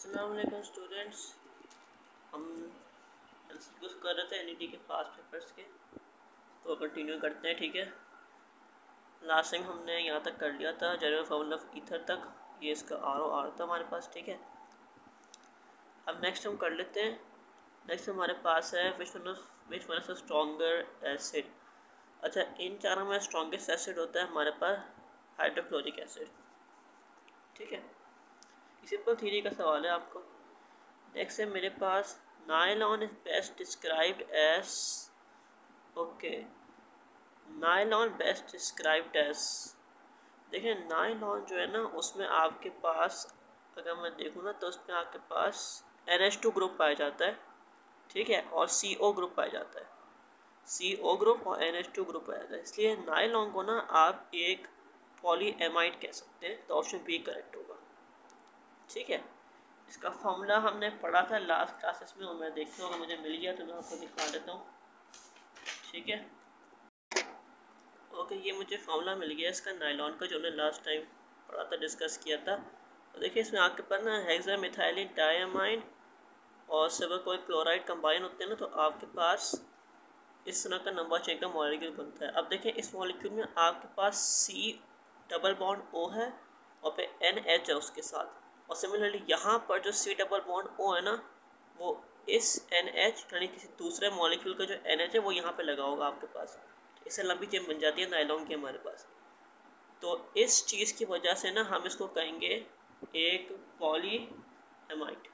अस्सलाम वालेकुम स्टूडेंट्स। हम एमसीक्यूज़ कर रहे थे एनईटी के पास्ट पेपर्स के, तो कंटिन्यू करते हैं। ठीक है, लास्ट टाइम हमने यहाँ तक कर लिया था जनरल फार्मूला ऑफ ईथर तक। ये इसका आर था हमारे पास। ठीक है, अब नेक्स्ट हम कर लेते हैं। नेक्स्ट हमारे पास है विच वन इज स्ट्रॉन्गर एसिड। अच्छा, इन चारों में स्ट्रॉन्गेस्ट एसिड होता है हमारे पास हाइड्रोक्लोरिक एसिड। ठीक है, सिंपल थ्योरी का सवाल है आपको। नेक्स्ट है मेरे पास nylon is best described as. Okay, nylon best described as. देखिए, नायलॉन जो है ना, उसमें आपके पास अगर मैं देखूँ ना तो उसमें आपके पास NH2 ग्रुप पाया जाता है। ठीक है, और CO ग्रुप पाया जाता है। CO ग्रुप और NH2 ग्रुप पाया जाता है, इसलिए नायलॉन को ना आप एक पॉलीएमाइड कह सकते हैं। तो ऑप्शन बी करेक्ट होगा। ठीक है, इसका फॉर्मूला हमने पढ़ा था लास्ट क्लासेस में, और मैं देखता हूँ अगर मुझे मिल गया तो मैं आपको दिखा देता हूँ। ठीक है, ओके, ये मुझे फॉर्मूला मिल गया इसका नायलॉन का, जो हमने लास्ट टाइम पढ़ा था, डिस्कस किया था। तो देखिए, इसमें आपके पास ना हेक्सामिथाइलिन डायमाइन और सिल्वर कोई क्लोराइड कंबाइन होते हैं ना, तो आपके पास इस तरह का नंबर चेन का मॉलिक्यूल बनता है। अब देखिए, इस मॉलिक्यूल में आपके पास C डबल बॉन्ड O है और फिर NH है उसके साथ। और सिमिलरली यहाँ पर जो C डबल बॉन्ड O है ना, वो इस NH यानी किसी दूसरे मॉलिक्यूल का जो NH है वो यहाँ पे लगा होगा आपके पास। इससे लंबी चेन बन जाती है नायलॉन की हमारे पास। तो इस चीज़ की वजह से ना हम इसको कहेंगे एक पॉलीएमाइड।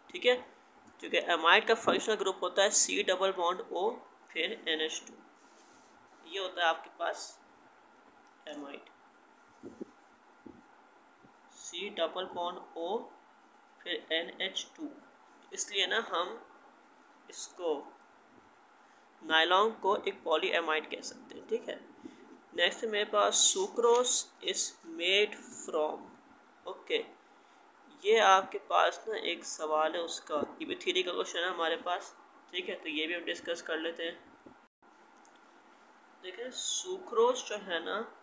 ठीक है, क्योंकि एमाइड का फंक्शनल ग्रुप होता है C डबल बॉन्ड O फिर NH2। ये होता है आपके पास amide. C double bond O फिर NH2, इसलिए ना हम इसको नायलॉन को एक पॉलीएमाइड कह सकते हैं। ठीक है, नेक्स्ट मेरे पास sucrose is made from. Okay, ये आपके पास ना एक सवाल है उसका, ये भी थ्योरी का क्वेश्चन है हमारे पास। ठीक है, तो ये भी हम डिस्कस कर लेते हैं। देखिए, सुक्रोस जो है ना,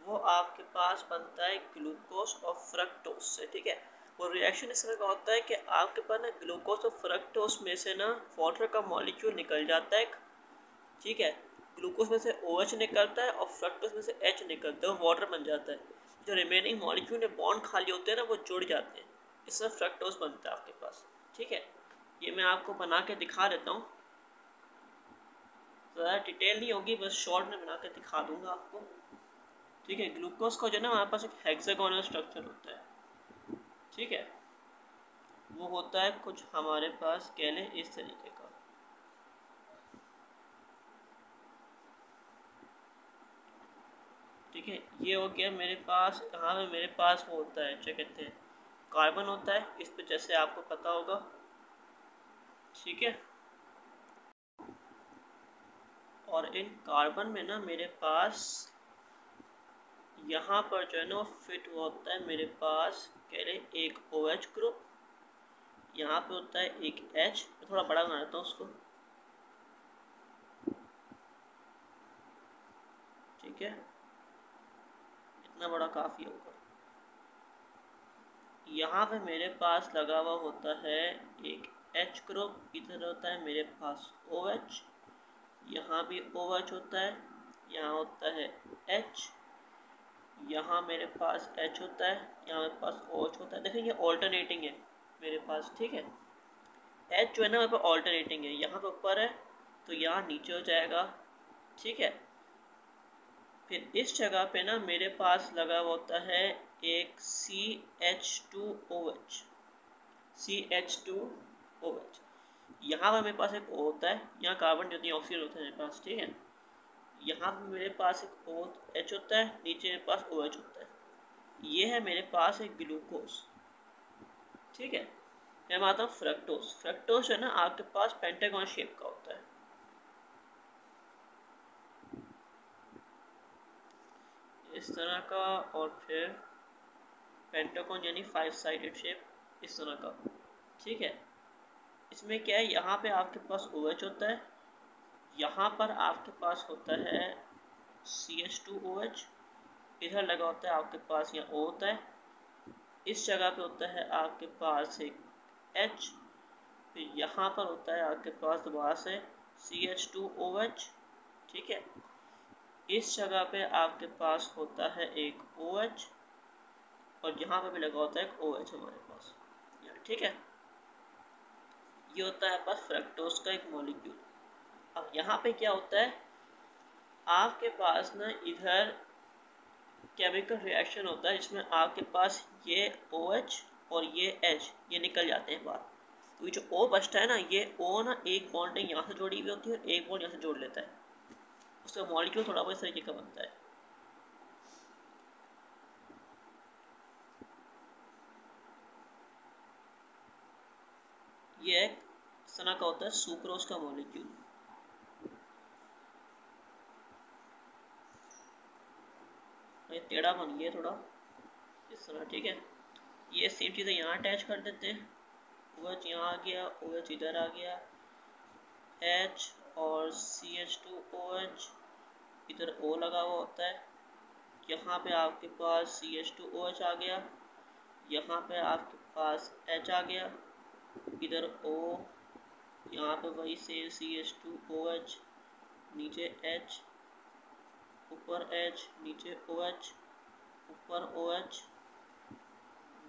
वो आपके पास बनता है ग्लूकोज और फ्रक्टोज से। ठीक है, वो रिएक्शन इस तरह का होता है कि आपके पास ना ग्लूकोज और फ्रक्टोज में से ना वाटर का मॉलिक्यूल निकल जाता है। ठीक है, ग्लूकोज में से OH निकलता है और फ्रक्टोज में से H निकलता है, वो वाटर बन जाता है। जो रिमेनिंग मॉलिक्यूल में बॉन्ड खाली होते हैं ना, वो जुड़ जाते हैं, इससे फ्रक्टोज बनता है आपके पास। ठीक है, ये मैं आपको बना के दिखा देता हूँ, ज़्यादा डिटेल नहीं होगी, बस शॉर्ट में बना के दिखा दूंगा आपको। ठीक है, ग्लूकोज का जो है ना हमारे पास एक हेक्सागोनल स्ट्रक्चर होता है। ठीक है, वो होता है कुछ हमारे पास कह लें इस तरीके का। ठीक है, ये हो गया मेरे पास। कहाँ में मेरे पास वो होता है, क्या कहते हैं, कार्बन होता है इस पे, जैसे आपको पता होगा। ठीक है, और इन कार्बन में ना मेरे पास यहाँ पर जो है ना वो फिट हुआ होता है मेरे पास कह रहे एक OH ग्रुप, यहाँ पे होता है एक H। थोड़ा बड़ा बना देता हूँ उसको। ठीक है, इतना बड़ा काफ़ी होगा। यहाँ पे मेरे पास लगा हुआ होता है एक H ग्रुप, इधर होता है मेरे पास OH, यहाँ भी OH होता है, यहाँ होता है H, यहाँ मेरे पास H होता है, यहाँ मेरे पास OH होता है। देखिए, ये ऑल्टरनेटिंग है मेरे पास। ठीक है, H जो है ना मेरे पास ऑल्टरनेटिंग है, यहाँ पे ऊपर है तो यहाँ नीचे हो जाएगा। ठीक है, फिर इस जगह पे ना मेरे पास लगा हुआ होता है एक CH2OH। CH2OH, यहाँ पर मेरे पास एक O होता है, यहाँ कार्बन जो ऑक्सीजन होता है मेरे पास। ठीक है, यहाँ पर मेरे पास एक OH होता है, नीचे मेरे पास OH होता है। ये है मेरे पास एक ग्लूकोज। ठीक है, मैं आता हूँ फ्रक्टोज। फ्रक्टोज है ना आपके पास पेंटागन शेप का होता है, इस तरह का, और फिर पेंटागन यानी 5 साइडेड शेप, इस तरह का। ठीक है, इसमें क्या है, यहाँ पे आपके पास OH होता है, यहाँ पर आपके पास होता है CH2OH, इधर लगा होता है आपके पास यहाँ O होता है, इस जगह पे होता है आपके पास एक H, फिर यहाँ पर होता है आपके पास दोबारा से CH2OH, ठीक है। इस जगह पे आपके पास होता है एक OH और यहाँ पे भी लगा होता है एक OH हमारे पास, ठीक है। ये होता है पास फ्रक्टोज का एक मॉलिक्यूल। अब यहाँ पे क्या होता है, आपके पास ना इधर केमिकल रिएक्शन होता है जिसमें आपके पास ये OH और ये H ये निकल जाते हैं बाहर। तो ये जो O बचता है ना, ये O ना एक बॉन्ड यहाँ से जोड़ी हुई होती है और एक बॉन्ड यहाँ से जोड़ लेता है, उसका मॉलिक्यूल थोड़ा बहुत इस तरीके का बनता है। ये एक सना का होता है सुक्रोज का मॉलिक्यूल। ये टेढ़ा बन गया थोड़ा इस तरह, ठीक है। ये सेम चीज़ें यहाँ अटैच कर देते हैं, OH यहाँ आ गया, OH इधर आ गया, H और CH2OH इधर O लगा हुआ होता है, यहाँ पे आपके पास CH2OH आ गया, यहाँ पे आपके पास H आ गया, इधर O, यहाँ पे वही से CH2OH, नीचे H, ऊपर H, नीचे OH, ऊपर OH,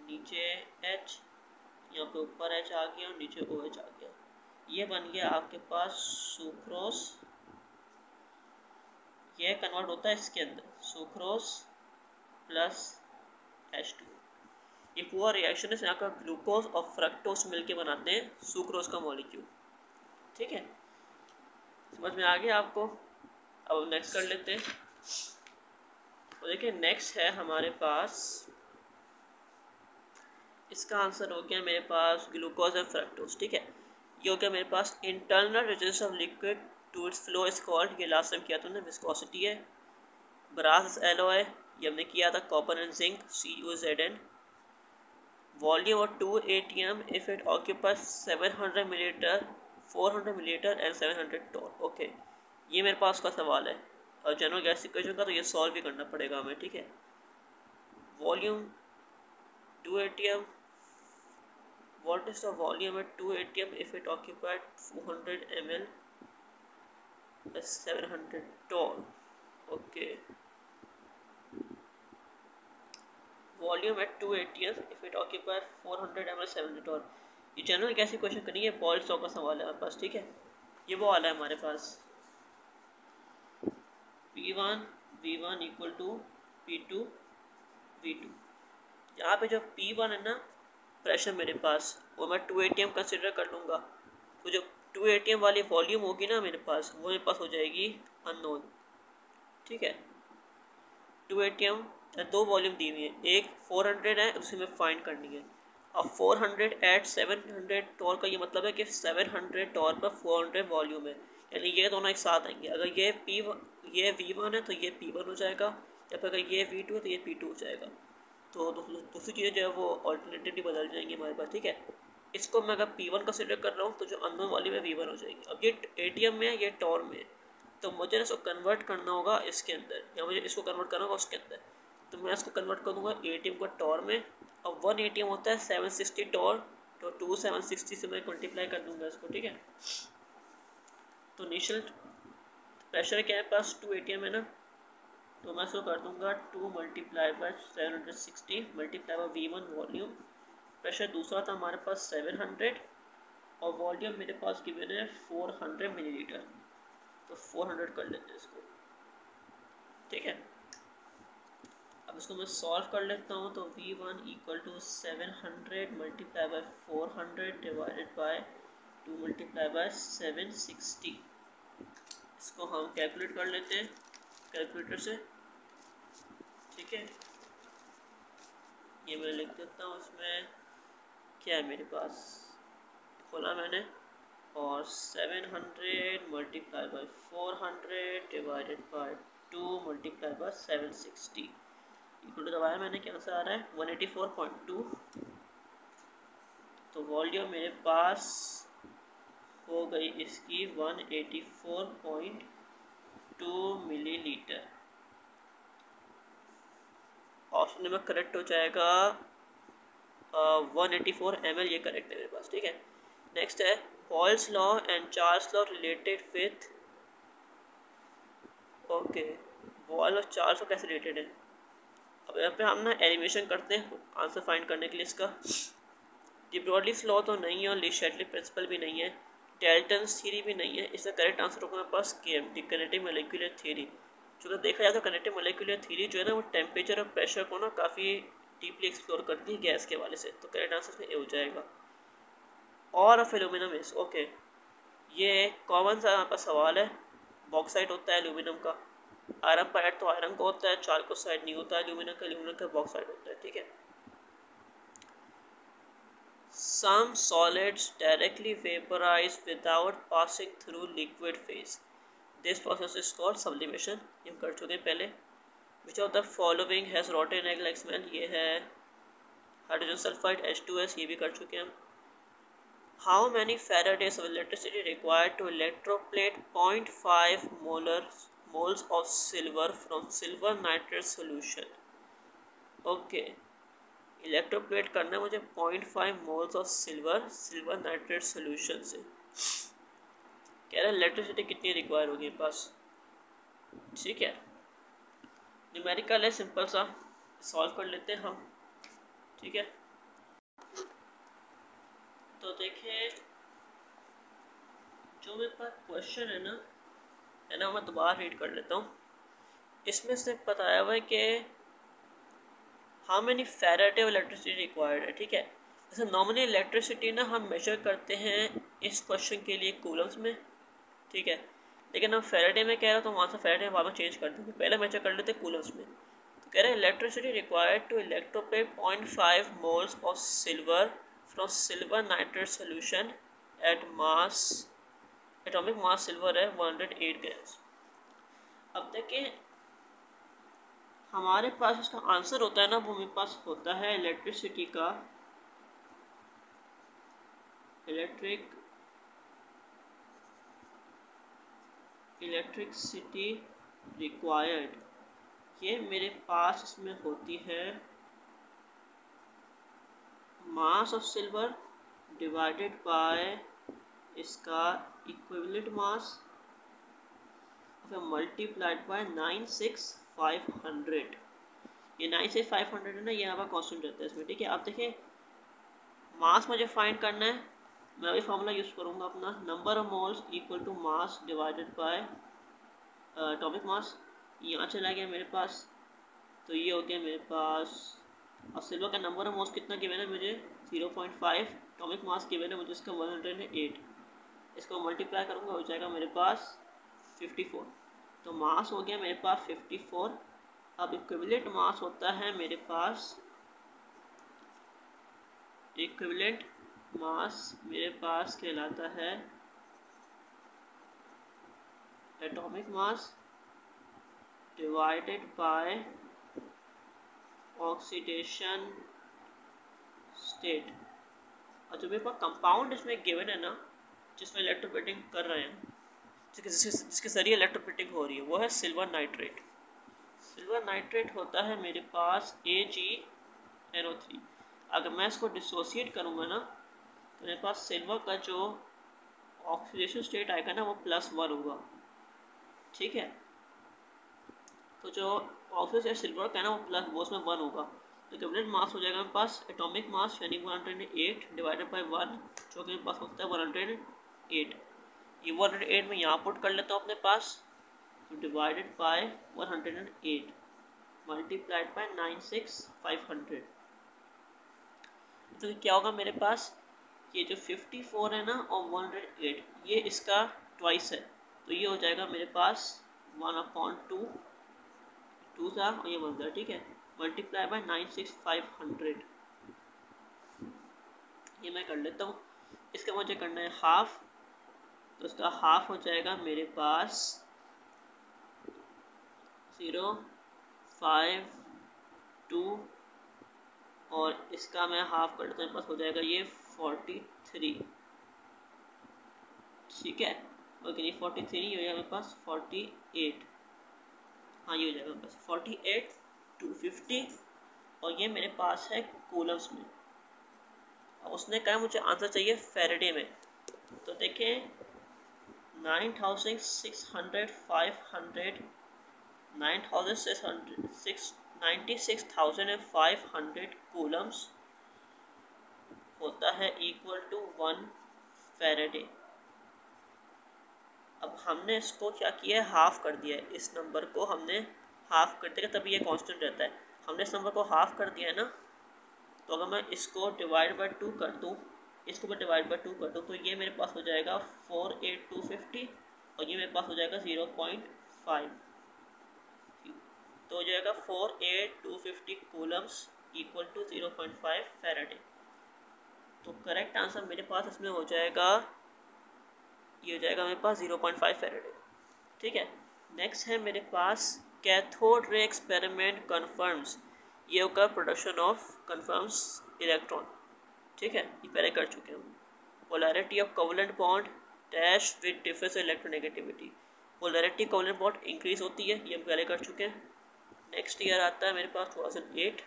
नीचे H, यहाँ पे ऊपर H आ गया और नीचे OH आ गया। ये बन गया आपके पास सुक्रोज। ये कन्वर्ट होता है इसके अंदर सुक्रोज प्लस H2। ये पूरा रिएक्शन है, यहाँ का ग्लूकोज और फ्रक्टोज मिलके बनाते हैं सुक्रोज का मॉलिक्यूल, ठीक है। समझ में आ गया आपको? अब नेक्स्ट कर लेते हैं। तो देखिए नेक्स्ट है हमारे पास, इसका आंसर हो गया मेरे पास ग्लूकोज एंड फ्रक्टोज, ठीक है। ये हो गया मेरे पास internal resistance of liquid to its flow is called, ये लास्ट टाइम किया था हमने, विस्कोसिटी है। ब्रास एलॉय ये हमने किया था, copper and zinc CuZn। Volume of 2 ATM if it occupies 700 millilitre, 400 millilitre and 700 toll. Okay, ये मेरे पास का सवाल है और जनरल गैस इक्वेशन का, तो ये सॉल्व भी करना पड़ेगा हमें, ठीक है। Volume 2 ATM, what is the volume at 2 ATM if it occupied 400 ml plus 700 tall? Okay, volume at 2 ATM if it occupied 400 ml 700 tall। ये जनरल कैसी क्वेश्चन करेंगे, पॉइंट का सवाल है हमारे पास, ठीक है। ये वो वाला है हमारे पास, P1 V1 equal to P2 V2। यहाँ पे जो P1 है ना प्रेशर मेरे पास, वो मैं 2 ATM कंसिडर कर लूँगा। तो जो 2 ATM वाली वॉल्यूम होगी ना मेरे पास, वो मेरे पास हो जाएगी अननोन, ठीक है। 2 ATM दो वॉल्यूम दी हुई है, एक 400 है, उसे में फाइंड करनी है। अब 400 एट 700 टॉर का ये मतलब है कि 700 टॉर पर 400 वॉल्यूम है, यानी ये दोनों एक साथ आएंगे। अगर ये ये V1 है तो ये P1 हो जाएगा, या फिर अगर ये V2 है तो ये P2 हो जाएगा। तो दूसरी चीज़ें जो है वो ऑल्टरनेटिवली बदल जाएंगी हमारे पास, ठीक है। इसको मैं अगर P1 कंसिडर कर रहा हूँ तो जो अननोन वाली में V1 हो जाएगी। अब ये ATM में है, ये टॉर में है, तो मुझे इसको कन्वर्ट करना होगा इसके अंदर, या मुझे इसको कन्वर्ट करना होगा उसके अंदर। तो मैं इसको कन्वर्ट कर दूँगा ATM को टॉर में। अब 1 ATM होता है 760 टॉर, तो 2 760 से मैं मल्टीप्लाई कर दूँगा इसको, ठीक है। तो इनिशियल प्रेशर क्या है पास 2 ATM है ना, तो मैं इसको कर दूंगा 2 multiply by 760 multiply by V1 volume. Pressure दूसरा था हमारे पास 700 और वॉल्यूम मेरे पास गिवन है 400 मिलीलीटर, तो 400 कर लेते हैं इसको, ठीक है। अब इसको मैं सॉल्व कर लेता हूँ। तो V1 equal to 700 multiply by 400 divided by 2 multiply by 760। इसको हम कैलकुलेट कर लेते हैं कैलकुलेटर से, ठीक है। ये मैं लिख देता हूँ, इसमें क्या है मेरे पास, खोला मैंने, और 700 multiply by 400 divided by 2 multiply by 760 equal to दबाया मैंने, क्या आंसर आ रहा है 184.2। तो वॉल्यूम मेरे पास हो गई इसकी 184.2 मिलीलीटर। ऑप्शन नंबर करेक्ट हो जाएगा 184 ml, ये करेक्ट है मेरे पास, ठीक है। नेक्स्ट है Boyle's law and Charles law related with, okay, Boyle और चार्ल्स लॉ कैसे रिलेटेड है। अब यहाँ पे हम ना एलिमिनेशन करते हैं आंसर फाइंड करने के लिए। इसका डी ब्रॉडलीस लॉ तो नहीं है और ली शैटली प्रिंसिपल भी नहीं है, डेल्टन्स थ्योरी भी नहीं है। इसका करेक्ट आंसर होगा मेरे पास KMT, किनेटिक मोलेकुलर थ्योरी। जो देखा जाए तो किनेटिक मोलेकुलर थ्योरी जो है ना वो टेम्परेचर और प्रेशर को ना काफ़ी डीपली एक्सप्लोर करती है गैस के हवाले से, तो करेक्ट आंसर इसमें ए हो जाएगा। और ऑफ एल्यूमिनियम इज, ओके, ये कॉमन सा यहाँ पर सवाल है। बॉक्साइट होता है एल्यूमिनियम का, आयरन पर ऐड तो आयरन का होता है, चारकोसाइड नहीं होता है एल्यूमिनियम का बॉक्साइट होता है, ठीक है। Some solids directly vaporize without passing through liquid phase. This process is called sublimation. ये हम कर चुके हैं पहले। Which of the following has rotten egg like smell? ये है हाइड्रोजन सल्फाइड H2S, ये भी कर चुके हैं हम। How many faradays of electricity required to electroplate 0.5 moles of silver from silver nitrate solution? Okay. Electroplate करना है मुझे 0.5 moles of silver nitrate solution से। कह रहा है इलेक्ट्रिसिटी कितनी रिक्वायर होगी मेरे पास, ठीक है। न्यूमेरिकल है, सिंपल सा, सॉल्व कर लेते हैं हम, ठीक है। तो देखिए जो मेरे पास क्वेश्चन है ना मैं दोबारा रीड कर लेता हूँ। इसमें से बताया हुआ है कि how many Faraday of electricity required है, ठीक है। जैसे नॉर्मली इलेक्ट्रिसिटी ना हम मेजर करते हैं इस क्वेश्चन के लिए कूलम्स में, ठीक है, लेकिन हम फैराडे में कह रहे हो तो वहाँ से फैराडे बाद में चेंज कर देंगे, पहले मेजर कर लेते हैं कूलम्स में। तो कह रहे हैं electricity required to electroplate 0.5 moles of silver from silver nitrate solution at mass, atomic mass silver है 108 ग्राम्स। अब देखिए हमारे पास इसका आंसर होता है ना, वो मेरे पास होता है इलेक्ट्रिसिटी का, इलेक्ट्रिसिटी रिक्वायर्ड, ये मेरे पास इसमें होती है mass of silver divided by इसका इक्विवेलेंट मास फिर मल्टीप्लाइड बाय 96500। ये 96500 है ना, ये यहाँ पर कॉन्स्टेंट रहता है इसमें, ठीक है। अब देखिए मास मुझे फाइंड करना है, मैं वही फार्मूला यूज़ करूँगा अपना, number of moles equal to mass divided by atomic mass. यहाँ चला गया मेरे पास, तो ये हो गया मेरे पास। और सिल्वर का नंबर ऑफ मोल्स कितना गिवन है मुझे 0.5, एटॉमिक मास गिवन है मुझे इसका 108, इसको मल्टीप्लाई करूँगा हो जाएगा मेरे पास 54। तो मास हो गया मेरे पास 54। अब इक्विवेलेंट मास होता है मेरे पास, इक्विवेलेंट मास मेरे पास कहलाता है atomic mass divided bye oxidation state. और जो मेरे पास कंपाउंड इसमें गिवन है ना, जिसमें इलेक्ट्रोप्लेटिंग कर रहे हैं, जिसके जरिए इलेक्ट्रोप्लेटिंग हो रही है, वो है सिल्वर नाइट्रेट। सिल्वर नाइट्रेट होता है मेरे पास AgNO3। अगर मैं इसको डिसोसिएट करूँगा ना तो मेरे पास सिल्वर का जो ऑक्सीडेशन स्टेट आएगा ना वो +1 होगा, ठीक है। तो जो ऑक्सीडेशन सिल्वर का है ना वो उसमें 1 होगा, तो इक्विवेलेंट मास हो जाएगा मेरे पास एटॉमिक मास यानी 108 डिवाइडेड बाय 1, जो कि मेरे पास होता है 108। ये 108 में यहाँ पुट कर लेता हूँ अपने पास, तो डिवाइडेड बाय 108 मल्टीप्लाइड बाय 96500। तो क्या होगा मेरे पास, ये जो 54 है ना और 108 ये इसका ट्वाइस है, तो ये हो जाएगा मेरे पास 1/2, 2 था और ये 1 था, ठीक है, मल्टीप्लाई बाय 96500। ये मैं कर लेता हूँ, इसका मुझे करना है हाफ, तो इसका हाफ हो जाएगा मेरे पास 0.52 और इसका मैं हाफ कर देता हूँ, पास हो जाएगा ये 43, ठीक है। ओके ये 43 हो जाएगा मेरे पास 48, हाँ ये हो जाएगा मेरे पास 48 250 और ये मेरे पास है कूलम्स में, अब उसने कहा मुझे आंसर चाहिए फैराडे में, तो देखें 96,500 कूलम्स होता है इक्वल टू 1 फैराडे। अब हमने इसको क्या किया है, हाफ कर दिया है। इस नंबर को हमने हाफ कर दिया, तभी ये कांस्टेंट रहता है। हमने इस नंबर को हाफ कर दिया है ना, तो अगर मैं इसको डिवाइड बाय 2 कर दूँ, इसको मैं डिवाइड बाय 2 कर दूँ, तो ये मेरे पास हो जाएगा 48250 और ये मेरे पास हो जाएगा 0.5, तो हो जाएगा 48250 कूलम्स इक्वल टू 0.5 फैराडे। तो करेक्ट आंसर मेरे पास इसमें हो जाएगा, ये हो जाएगा मेरे पास 0.5 फैराडे। ठीक है, नेक्स्ट है मेरे पास कैथोड रे एक्सपेरिमेंट कन्फर्म्स, ये होगा प्रोडक्शन ऑफ कन्फर्म्स इलेक्ट्रॉन। ठीक है, ये पहले कर चुके हैं हम। Polarity of covalent bond dash with difference electronegativity, polarity covalent bond increase होती है, ये हम पहले कर चुके हैं। नेक्स्ट ईयर आता है मेरे पास 2008,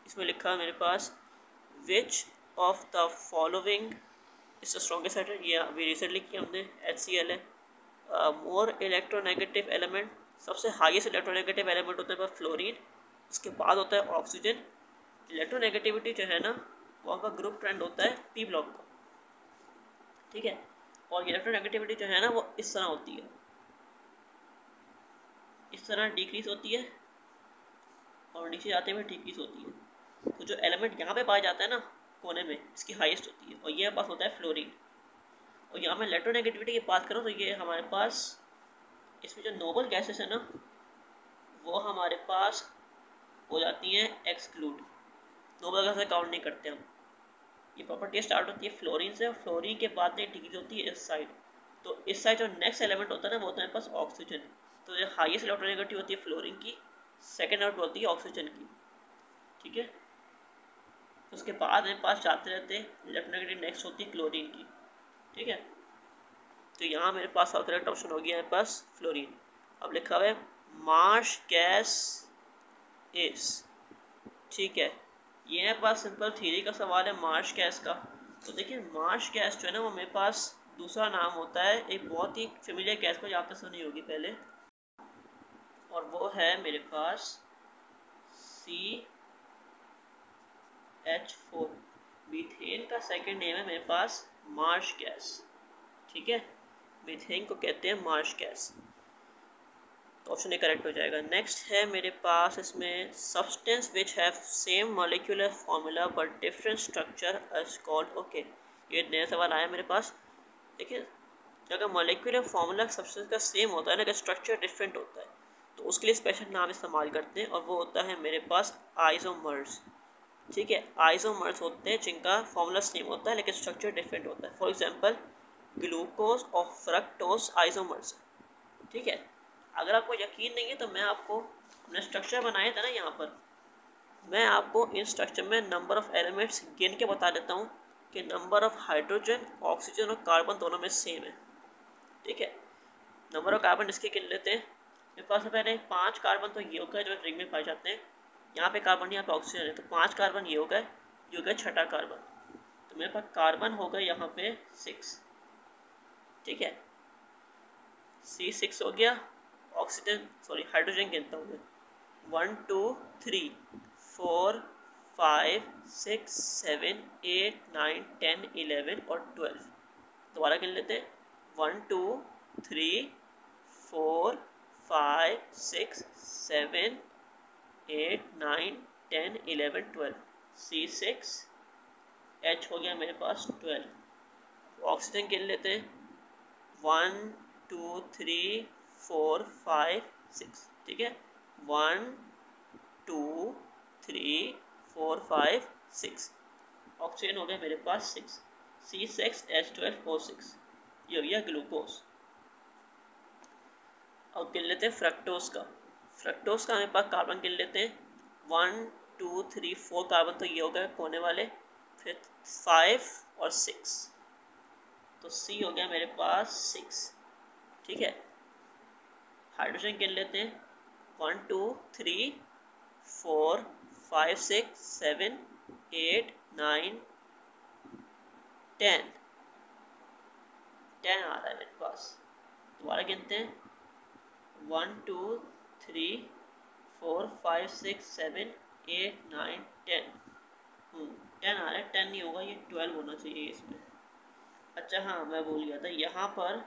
इसमें लिखा है मेरे पास which of the following is the strongest atom, ये अभी रिसेंटली किया हमने, HCl है। मोर इलेक्ट्रोनेगेटिव एलिमेंट, सबसे हाईएस्ट इलेक्ट्रोनेगेटिव एलिमेंट होता है फ्लोरीन, उसके बाद होता है ऑक्सीजन। इलेक्ट्रोनेगेटिविटी जो है ना, वो आपका ग्रुप ट्रेंड होता है P ब्लॉक का। ठीक है, और इलेक्ट्रोनेगेटिविटी जो है ना, वो इस तरह होती है, इस तरह डिक्रीज होती है और नीचे जाते हुए डिक्रीज होती है। तो जो एलिमेंट यहाँ पे पाया जाता है ना कोने में, इसकी हाईएस्ट होती है, और ये पास होता है फ्लोरीन। और यहाँ मैं इलेक्ट्रोनेगेटिविटी की बात करूँ तो ये हमारे पास इसमें जो नोबल गैसेस है ना, वो हमारे पास हो जाती हैं एक्सक्लूड, नोबल गैसेस काउंट नहीं करते हम। ये प्रॉपर्टी स्टार्ट होती है फ्लोरीन से, और फ्लोरीन के बाद में डिक्रीज होती है इस साइड। तो इस साइड जो नेक्स्ट एलिमेंट होता है ना, वो होता है मेरे पास ऑक्सीजन। तो जो हाईएस्ट इलेक्ट्रोनेगेटिव होती है फ्लोरीन की, सेकेंड आउट होती है ऑक्सीजन की। ठीक है, उसके बाद मेरे पास जाते रहते हैं इलेक्ट्रोनेगेटिव, नेक्स्ट होती है क्लोरीन की। ठीक है, तो यहाँ मेरे पास करेक्ट ऑप्शन हो गया मेरे पास फ्लोरीन। अब लिखा हुआ है मार्श गैस इज, ठीक है, ये मेरे पास सिंपल थ्योरी का सवाल है मार्श गैस का। तो देखिए मार्श गैस जो है ना, वो मेरे पास दूसरा नाम होता है एक बहुत ही फेमिलियर गैस को, आप तो सुनी होगी पहले, और वो है मेरे पास CH4। मीथेन का सेकंड नेम है मेरे पास मार्श गैस। ठीक है, मीथेन को कहते हैं मार्श गैस, तो ऑप्शन ए करेक्ट हो जाएगा। नेक्स्ट है मेरे पास इसमें substance which have same molecular formula but different structure is called, okay, ये नया सवाल आया मेरे पास। देखिए अगर मॉलिक्यूलर फॉर्मूला सब्सटेंस का सेम होता है ना, अगर स्ट्रक्चर डिफरेंट होता है, तो उसके लिए स्पेशल नाम इस्तेमाल करते हैं, और वो होता है मेरे पास आइसोमर्स। ठीक है, आइसोमर्स होते हैं जिनका फॉर्मूला सेम होता है लेकिन स्ट्रक्चर डिफरेंट होता है। फॉर एग्जांपल ग्लूकोज और फ्रक्टोज आइसोमर्स। ठीक है, अगर आपको यकीन नहीं है तो मैं आपको, हमने स्ट्रक्चर बनाया था ना यहाँ पर, मैं आपको इन स्ट्रक्चर में नंबर ऑफ एलिमेंट्स गिन के बता देता हूँ कि नंबर ऑफ हाइड्रोजन, ऑक्सीजन और कार्बन दोनों में सेम है। ठीक है, नंबर ऑफ कार्बन इसके गिन लेते हैं। मेरे पास पहले 5 कार्बन तो ये हो गए जो रिंग में पाए जाते हैं, यहाँ पे कार्बन, यहाँ पे ऑक्सीजन है, तो 5 कार्बन ये हो गए, ये हो गया छठा कार्बन। तो मेरे पास कार्बन हो गए यहाँ पे 6। ठीक है, C6 हो गया। ऑक्सीजन सॉरी हाइड्रोजन गिनता हूँ मैं, 1 2 3 4 5 6 7 8 9 10 11 और 12। दोबारा गिन लेते हैं, 1 2 3 4 5 6 7 8 9 10 11 12, C6 H हो गया मेरे पास 12। ऑक्सीजन गिन लेते हैं, 1 2 3 4 5 6। ठीक है, 1 2 3 4 5 6, ऑक्सीजन हो गया मेरे पास 6, C6H12O6, ये हो गया ग्लूकोज। अब गिन लेते हैं फ्रक्टोज का। फ्रक्टोज का हमारे पास कार्बन गिन लेते हैं, 1 2 3 4 कार्बन तो ये हो गए कोने वाले, फिर 5 और 6, तो C हो गया मेरे पास 6। ठीक है, हाइड्रोजन गिन लेते हैं, 1 2 3 4 5 6 7 8 9 10 10 आ रहा है मेरे पास। दोबारा गिनते हैं 1 2 3 4 5 6 7 8 9 10। 10 आ रहा है, 10 नहीं होगा, ये 12 होना चाहिए इसमें। अच्छा हाँ, मैं भूल गया था, यहाँ पर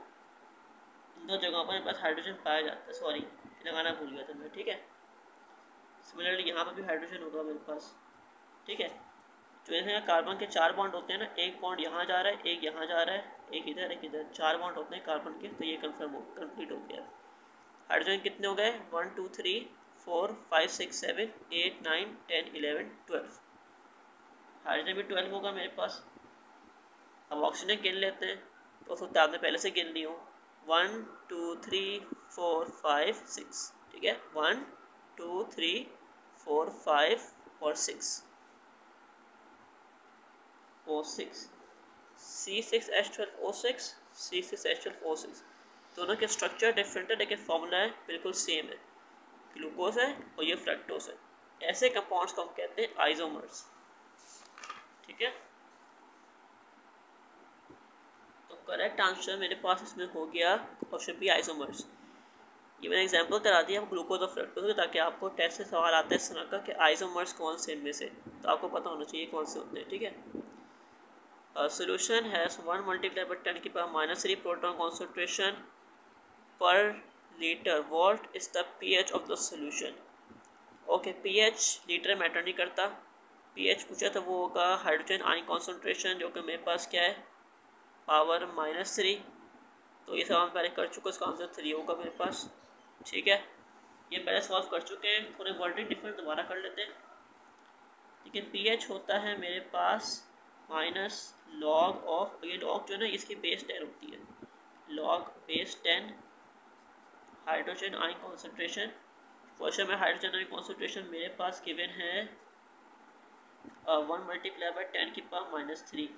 इन दो जगहों पर मेरे पास हाइड्रोजन पाया जाता है, सॉरी लगाना भूल गया था मैं। ठीक है, सिमिलरली यहाँ पर भी हाइड्रोजन होगा मेरे पास। ठीक है, जो इसमें कार्बन के 4 बॉन्ड होते हैं ना, एक बॉन्ड यहाँ जा रहा है, एक यहाँ जा रहा है, एक इधर एक इधर, 4 बॉन्ड होते हैं कार्बन के, तो ये कंप्लीट हो गया। हाइड्रोजन कितने हो गए? 1 2 3 4 5 6 7 8 9 10 11 12। हाइड्रोजन भी 12 होगा मेरे पास। अब ऑक्सीजन गिन लेते हैं, तो उसको आपने पहले से गिन ली हो। 1 2 3 4 5 6। ठीक है, 1 2 3 4 5 और 6 O6 C6H12O6 C6H12O6। दोनों के स्ट्रक्चर डिफरेंट है लेकिन फॉर्मूला है बिल्कुल सेम है, ग्लूकोज है और ये फ्रक्टोज है। ऐसे कंपाउंड्स को हम कहते हैं आइसोमर्स। ठीक है, तो करेक्ट आंसर मेरे पास इसमें हो गया ऑप्शन बी आइसोमर्स। ये मैंने एग्जांपल करा दिया ग्लूकोज और फ्रक्टोज, ताकि आपको टेस्ट से सवाल आता है इस तरह का कि आइसोमर्स कौन से इनमें से, तो आपको पता होना चाहिए कौन से होते हैं। ठीक है, solution has 1 multiplied by 10 की power -3 proton concentration per liter. What is the pH of the solution? Okay, pH litre matter नहीं करता। pH पूछा तो वो होगा हाइड्रोजन आयन कॉन्सेंट्रेशन, जो कि मेरे पास क्या है, पावर -3। तो ये सवाल पहले कर चुका, इसका आंसर 3 होगा मेरे पास। ठीक है, ये पहले सॉल्व कर चुके हैं, थोड़े वर्डिंग डिफरेंट दोबारा कर लेते हैं। लेकिन pH होता है मेरे पास माइनस लॉग ऑफ, ये लॉग जो है ना इसकी बेस 10 होती है, log base 10 hydrogen ion concentration. Question में हाइड्रोजन आयन कॉन्सेंट्रेशन मेरे पास गिवन है 1 मल्टीप्लाई बाय 10 की पावर -3।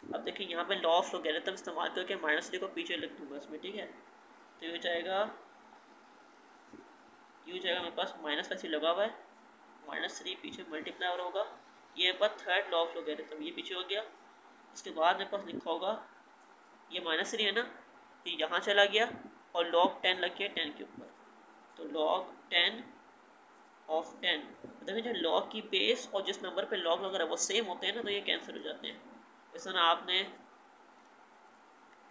अब देखिए यहाँ पे लॉ ऑफ लॉगरिथम इस्तेमाल करके -3 को पीछे लिख दूंगा इसमें। ठीक है, तो ये हो जाएगा मेरे पास माइनस का सी लगा हुआ है, -3 पीछे मल्टीप्लाई होगा, ये मेरे पास थर्ड लॉ ऑफ लॉगरिथम, ये पीछे हो गया। इसके बाद मेरे पास लिखा होगा ये -3 है ना, ये यहाँ चला गया और log 10 लग गया 10 के ऊपर, तो log 10 ऑफ 10। देखिए जो log की बेस और जिस नंबर पे log लग रहा है वो सेम होते हैं ना, तो ये कैंसिल हो जाते हैं। इस तरह आपने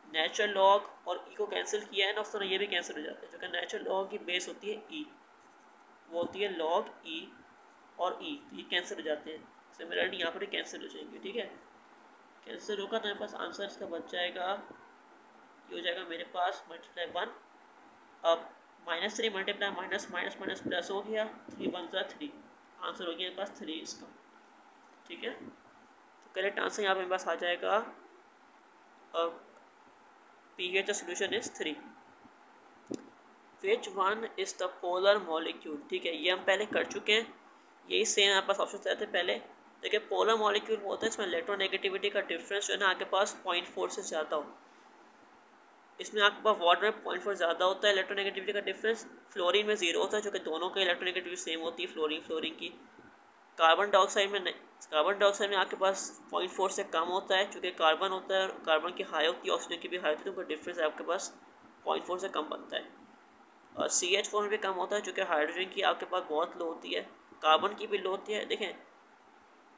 नेचुरल log और e को कैंसिल किया है ना, उस तरह ये भी कैंसिल हो जाते हैं। जो कि नेचुरल log की बेस होती है e, वो होती है log e और e, तो ये कैंसिल हो जाते हैं। सिमिलरली यहाँ पर कैंसिल हो जाएंगे। ठीक है, कैंसिल होगा तो मेरे पास आंसर इसका बच जाएगा, ये हो जाएगा मेरे पास मल्टीप्लाई 1, अब -3 multiply minus minus minus plus हो गया, 3 1 3, आंसर हो गया मेरे पास 3 इसका। ठीक है, तो करेक्ट आंसर यहाँ पे मेरे पास आ जाएगा pH का solution is 3। Which one is the polar molecule? ठीक है, ये हम पहले कर चुके हैं, यही सेम यहाँ पास ऑप्शन आए थे पहले। देखिए पोलर मॉलिक्यूल होता है इसमें इलेक्ट्रोनेगेटिविटी का डिफरेंस जो है ना आपके पास 0.4 से ज़्यादा हो। इसमें आपके पास वाटर में 0.4 ज़्यादा होता है इलेक्ट्रोनेगेटिविटी का डिफरेंस, फ्लोरीन में 0 होता है, जो कि दोनों का इलेक्ट्रोनेगेटिविटी सेम होती है फ्लोरीन की। कार्बन डाइऑक्साइड में नहीं, कार्बन डाइऑक्साइड में आपके पास 0.4 से कम होता है, चूँकि कार्बन होता है, कार्बन की हाई होती है, ऑक्सीजन की भी हाई होती है, तो उनका डिफरेंस आपके पास 0.4 से कम बनता है। और CH4 में भी कम होता है, चूँकि हाइड्रोजन की आपके पास बहुत लो होती है, कार्बन की भी लो होती है। देखें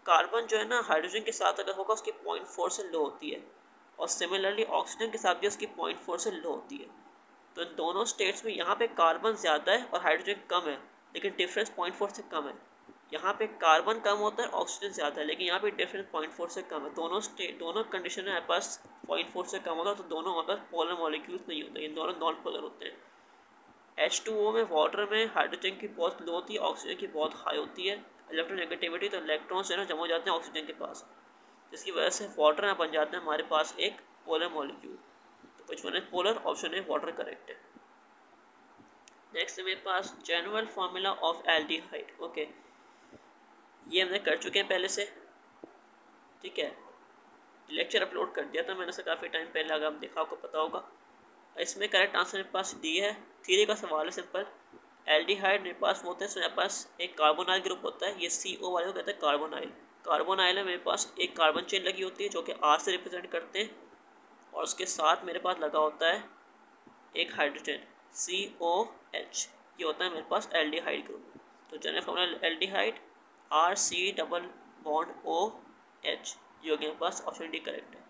कार्बन जो है ना हाइड्रोजन के साथ अगर होगा उसकी 0.4 से लो होती है, और सिमिलरली ऑक्सीजन के साथ भी उसकी 0.4 से लो होती है। तो इन दोनों स्टेट्स में यहाँ पे कार्बन ज़्यादा है और हाइड्रोजन कम है, लेकिन डिफरेंस 0.4 से कम है। यहाँ पे कार्बन कम होता है, ऑक्सीजन ज़्यादा है, लेकिन यहाँ पे डिफरेंस 0.4 से कम है। दोनों कंडीशन में हमारे पास 0.4 से कम होगा, तो दोनों हमारे पास पोलर मॉलिक्यूल्स नहीं होते, इन दोनों नॉन पोलर होते हैं। H2O में वाटर में हाइड्रोजन की बहुत लो होती है, ऑक्सीजन की बहुत हाई होती है इलेक्ट्रोनेगेटिविटी, तो इलेक्ट्रॉन्स जो है ना जमा हो जाते हैं ऑक्सीजन के पास, जिसकी वजह से वाटर में बन जाते हैं हमारे पास एक पोलर मॉलिक्यूल। तो कुछ वन पोलर, ऑप्शन है वाटर करेक्ट है। नेक्स्ट मेरे पास general formula of aldehyde. Okay, ये हमने कर चुके हैं पहले से। ठीक है, लेक्चर अपलोड कर दिया था मैंने से काफ़ी टाइम पहले, अगर आप देखा आपको पता होगा। इसमें करेक्ट आंसर मेरे पास डी है। थ्योरी का सवाल है सिंपल। एल्डिहाइड मेरे पास होता है, इसमें मेरे पास एक कार्बोनाइल ग्रुप होता है, ये CO वाले को कहते हैं कार्बोनाइल। कार्बोनाइल है मेरे पास, एक कार्बन चेन लगी होती है जो कि R से रिप्रेजेंट करते हैं, और उसके साथ मेरे पास लगा होता है एक हाइड्रोजन COH, ये होता है मेरे पास एल्डिहाइड ग्रुप। तो general formula aldehyde RC double bond OH, ये हो गया मेरे पास, ऑप्शन डी करेक्ट है।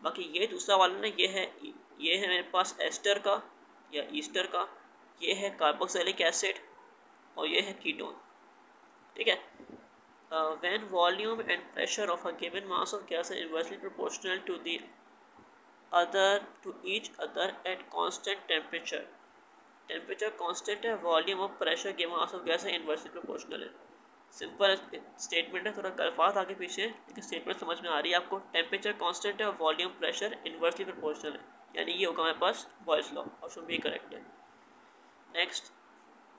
बाकी ये दूसरा वाला ना, ये है मेरे पास एस्टर का या ईस्टर का, ये है कार्बोक्सिलिक एसिड, और ये है कीटोन। ठीक है। When volume and pressure of a given mass of gas are inversely proportional to the other to each other at constant temperature, temperature constant है, वॉल्यूम और pressure given mass of gas है inversely proportional है। Simple statement है, थोड़ा अल्फाज आगे पीछे, लेकिन स्टेटमेंट समझ में आ रही है आपको। टेम्परेचर कांस्टेंट है और वॉल्यूम प्रेशर इनवर्सली प्रोपोर्शनल है, यानी ये होगा मेरे पास Boyle's law, option B correct है। Next,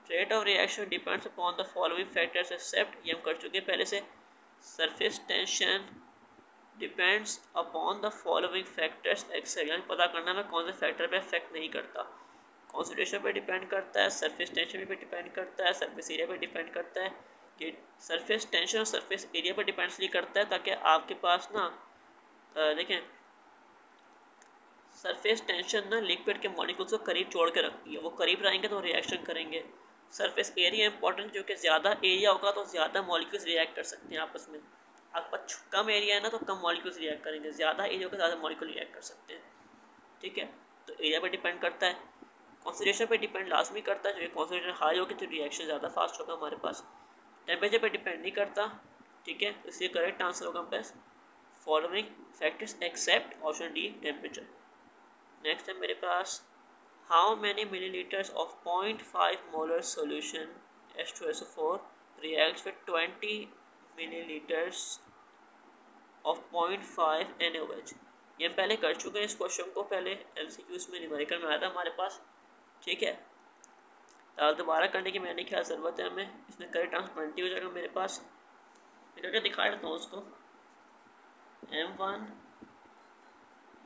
rate of reaction depends upon the following factors except, ये हम कर चुके हैं पहले से। Surface tension depends upon the following factors except, यानी पता करना है कौन से फैक्टर पे इफेक्ट नहीं करता। कॉन्सेंट्रेशन पे डिपेंड करता है, सरफेस टेंशन पे डिपेंड करता है, सरफेस एरिया पे डिपेंड करता है। कि सरफेस टेंशन और सरफेस एरिया पर डिपेंड नहीं करता है, ताकि आपके पास ना देखें, सरफेस टेंशन ना लिक्विड के मॉलिक्यूल्स को करीब छोड़ के रखती है, वो करीब रहेंगे तो रिएक्शन करेंगे। सरफेस एरिया इंपॉर्टेंट, क्योंकि ज़्यादा एरिया होगा तो ज़्यादा मॉलिक्यूल्स रिएक्ट कर सकते हैं आपस में। आपके पास कम एरिया है ना तो कम मॉलिक्यूल्स रिएक्ट करेंगे, ज़्यादा एरिया होगा ज़्यादा मॉलिक्यूल रिएक्ट कर सकते हैं। ठीक है, तो एरिया पर डिपेंड करता है। कॉन्सेंट्रेशन पर डिपेंड लाजमी करता है, जो कॉन्सेंट्रेशन हाई होगी तो रिएक्शन ज़्यादा फास्ट होगा हमारे पास। टेम्परेचर पर डिपेंड नहीं करता। ठीक है, इसलिए करेक्ट आंसर होगा बस following factors except option D temperature. Next है मेरे पास, how many millilitres of 0.5 molar solution H2SO4 reacts with 20 millilitres of 0.5 NaOH। ये हम पहले कर चुके हैं इस क्वेश्चन को, पहले MCQs में न्यूमेरिकल में आया था हमारे पास। ठीक है, दोबारा करने की मैंने क्या ज़रूरत है हमें, इसमें करेक्ट आंसर 20 हो जाएगा मेरे पास। मैं करके दिखा देता हूँ उसको। M1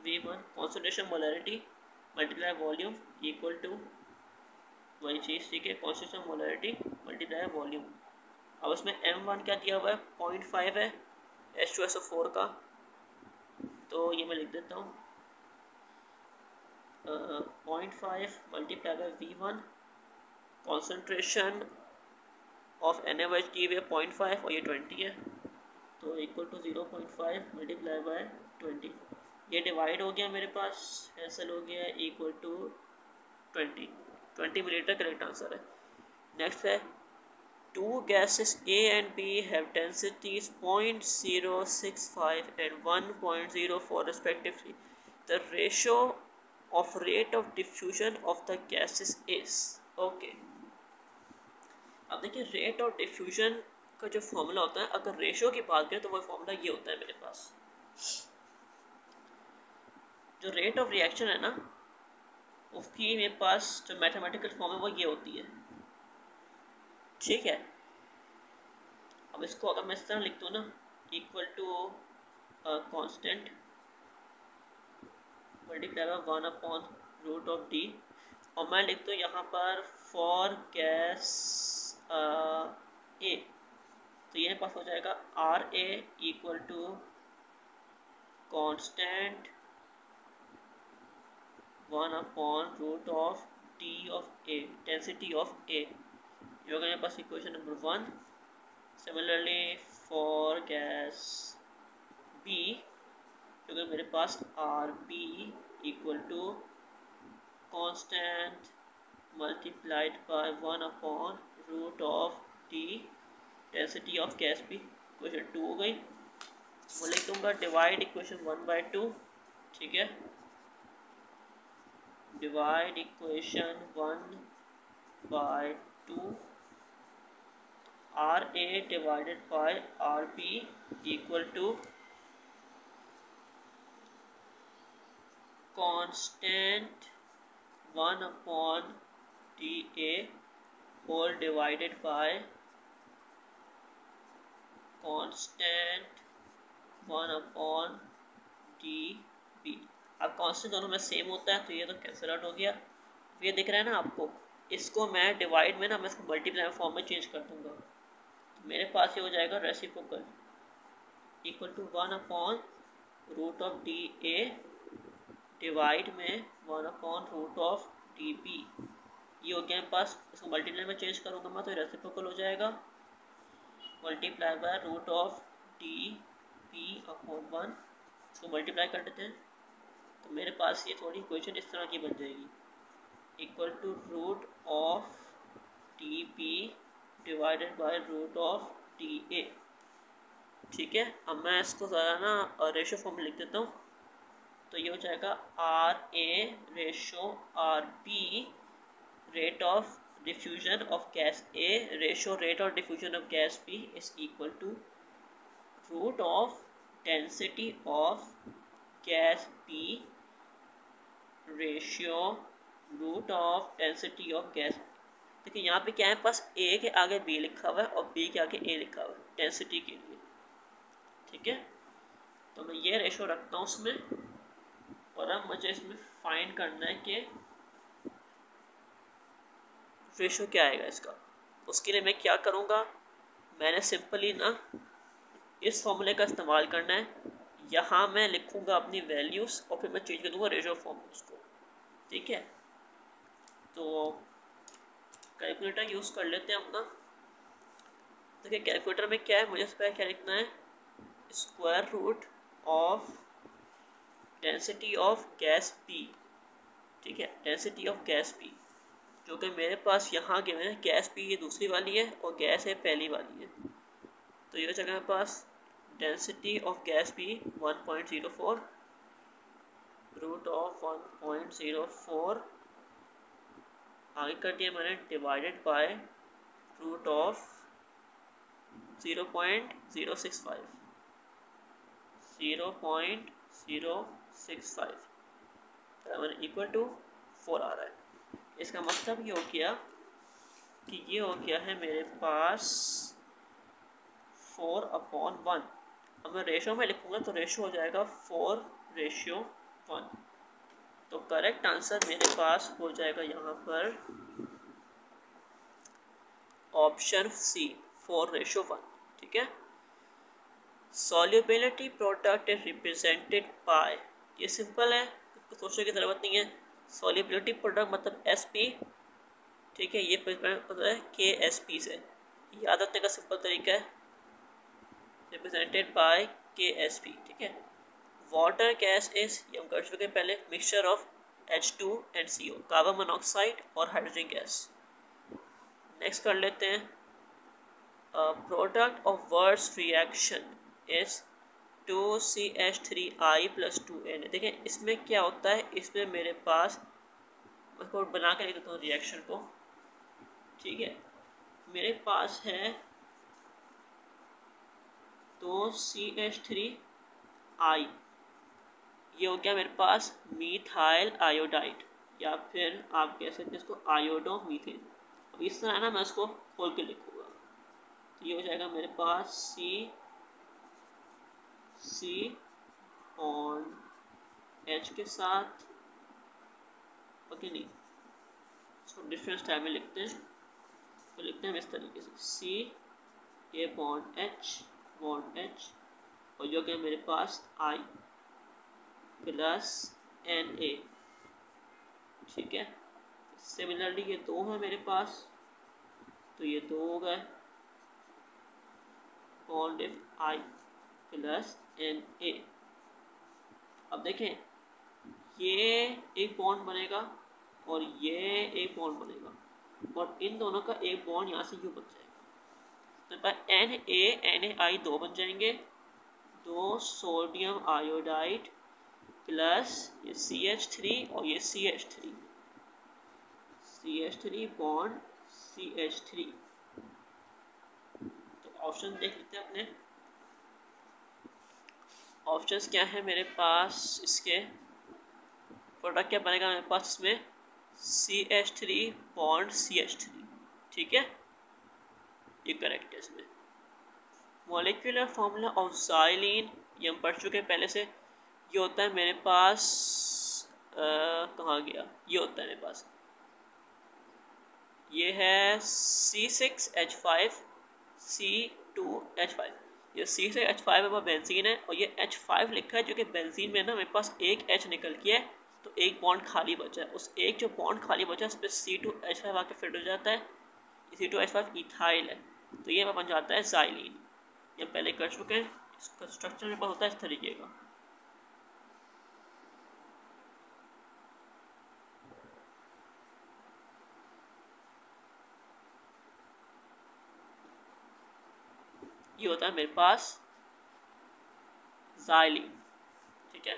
V1 concentration molarity multiply volume equal to वही चीज़। ठीक है, कॉन्सेंट्रेशन मोलैरिटी मल्टीप्लाई वॉल्यूम। अब उसमें M1 क्या दिया हुआ है, 0.5 है H2SO4 का, तो ये मैं लिख देता हूँ 0.5 multiply by V1, concentration of NaOH की हुई 0.5 और ये 20 है, तो इक्वल टू 0.5 मल्टीप्लाई बाय 20। ये डिवाइड हो गया मेरे पास, कैंसिल हो गया, equal to 20 millilitre correct answer है। नेक्स्ट है, two gases A and B have densities 0.065 and 1.04 respectively. The ratio of rate of diffusion of the gases is okay. अब देखिए, रेट ऑफ डिफ्यूजन का जो फॉर्मूला होता है, अगर रेशियो की बात करें तो वो फॉर्मूला ये होता है मेरे पास। जो रेट ऑफ रिएक्शन है ना, उसकी मेरे पास जो मैथमेटिकल फॉर्म है वो ये होती है। ठीक है, अब इसको अगर मैं इस तरह लिख दूँ ना, equal to constant multiply by 1/√D, और मैं लिख दूँ यहाँ पर फॉर गैस ए, तो ये पास हो जाएगा RA equal to constant 1/√D of A, density of A। ये होगा मेरे पास equation number 1। Similarly for gas B, क्योंकि मेरे पास RB equal to constant multiplied by 1/√D density of gas B। Equation 2 हो गई। वो लिख दूंगा डिवाइड इक्वेशन 1/2। ठीक है, divide equation 1/2, RA divided by RB equal to constant 1/DA whole divided by constant 1/DB। अब कांस्टेंट दोनों में सेम होता है तो ये तो कैंसिल आउट हो गया। ये दिख रहा है ना आपको, इसको मैं डिवाइड में ना मैं इसको मल्टीप्लाई फॉर्म में चेंज कर दूंगा, तो मेरे पास ये हो जाएगा reciprocal. Equal to 1/√DA divide में 1/√DB। ये हो गया मेरे पास। इसको मल्टीप्लाई में चेंज करूँगा मैं तो रेसिप्रोकल हो जाएगा, मल्टीप्लाई बाय √DB/1। इसको मल्टीप्लाई कर देते हैं तो मेरे पास ये थोड़ी इक्वेशन इस तरह की बन जाएगी, equal to √DB divided by √DA। ठीक है, अब मैं इसको ज़रा ना रेशो फॉर्म में लिख देता हूँ। तो ये हो जाएगा RA ratio RB rate of diffusion of gas A ratio rate of diffusion of gas B is equal to root of density of gas B ratio root of density of gas। देखिए यहाँ पे क्या है, पास A के आगे B लिखा हुआ है और B के आगे A लिखा हुआ है डेंसिटी के लिए। ठीक है, तो मैं ये रेशो रखता हूँ उसमें, और अब मुझे इसमें फाइंड करना है कि रेशो क्या आएगा इसका। उसके लिए मैं क्या करूँगा, मैंने सिंपली ना इस फॉर्मूले का इस्तेमाल करना है। यहाँ मैं लिखूँगा अपनी वैल्यूज़ और फिर मैं चेंज कर दूँगा रेशो फॉर्म उसको। ठीक है, तो कैलकुलेटर यूज़ कर लेते हैं अपना। देखिए कैलकुलेटर में क्या है, मुझे इस पर क्या लिखना है, square root of density of gas P. ठीक है, डेंसिटी ऑफ गैस पी, जो कि मेरे पास यहाँ गिवन है। गैस पी ये दूसरी वाली है और गैस है पहली वाली है। तो ये हो जाएगा मेरे पास density of gas P 1.04 root of 1.04 आगे कर दिया मैंने divided by root of 0.065 equal to 4 आ रहा है। इसका मतलब ये हो गया कि ये हो गया है मेरे पास 4/1। अब मैं रेशो में लिखूँगा तो रेशो हो जाएगा 4:1। तो करेक्ट आंसर मेरे पास हो जाएगा यहाँ पर ऑप्शन सी 4:1। ठीक है, solubility product is represented by, ये सिंपल है, सोचने की ज़रूरत नहीं है। सॉल्युबिलिटी प्रोडक्ट मतलब SP। ठीक है, ये होता है KSP से, याद रखने का सिंपल तरीका है, रिप्रेजेंटेड बाय KSP। ठीक है, वाटर गैस इज, ये हम कर चुके पहले, mixture of H2 and CO, carbon monoxide और हाइड्रोजन गैस। नेक्स्ट कर लेते हैं, product of words reaction is 2CH3I + 2Na। देखें इसमें क्या होता है, इसमें मेरे पास, मैं कोड बना के लिख देता हूँ रिएक्शन को। ठीक है, मेरे पास है 2CH3I, ये हो गया मेरे पास मीथाइल आयोडाइड, या फिर आप कह सकते हैं इसको आयोडोमीथेन। अब इस तरह ना मैं इसको खोल के लिखूँगा तो ये हो जाएगा मेरे पास C बॉन्ड H के साथ, ओके नहीं, इसको डिफरेंट स्टाइल में लिखते हैं, तो लिखते हैं इस तरीके से C A बॉन्ड H और जो कि मेरे पास I + Na। ठीक है, सिमिलरली ये 2 है मेरे पास, तो ये 2 हो गए, बॉन्ड I + Na। अब देखें ये एक बॉन्ड बनेगा और ये एक बॉन्ड बनेगा, और इन दोनों का एक बॉन्ड यहाँ से यूँ बन जाएगा, तो Na 2 बन जाएंगे, 2 सोडियम आयोडाइड प्लस ये CH3 और ये CH3 बॉन्ड CH3। तो ऑप्शन देख लेते हैं अपने, ऑप्शंस क्या है मेरे पास, इसके प्रोडक्ट क्या बनेगा मेरे पास, इसमें CH3 बॉन्ड CH3। ठीक है, ये करेक्ट है। इसमें मॉलिक्यूलर फॉर्मूला ऑफ ज़ाइलीन ये हम पढ़ चुके हैं पहले से, ये होता है मेरे पास कहाँ गया, ये होता है मेरे पास, ये है C6H5 C2H5। ये C6H5 है वो बेंजीन है, और ये H5 लिखा है जो कि बेंजीन में ना मेरे पास एक H निकल गया है, तो एक बॉन्ड खाली बचा है। उस एक जो बॉन्ड खाली बचा है उस पर C2H5 आके फिट हो जाता है, C2H5 इथाइल है, तो ये बन जाता है ज़ाइलीन। ये पहले कर चुके हैं। इसका स्ट्रक्चर मेरे पास होता है इस तरीके का। ये होता है मेरे पास ज़ाइलीन, ठीक है।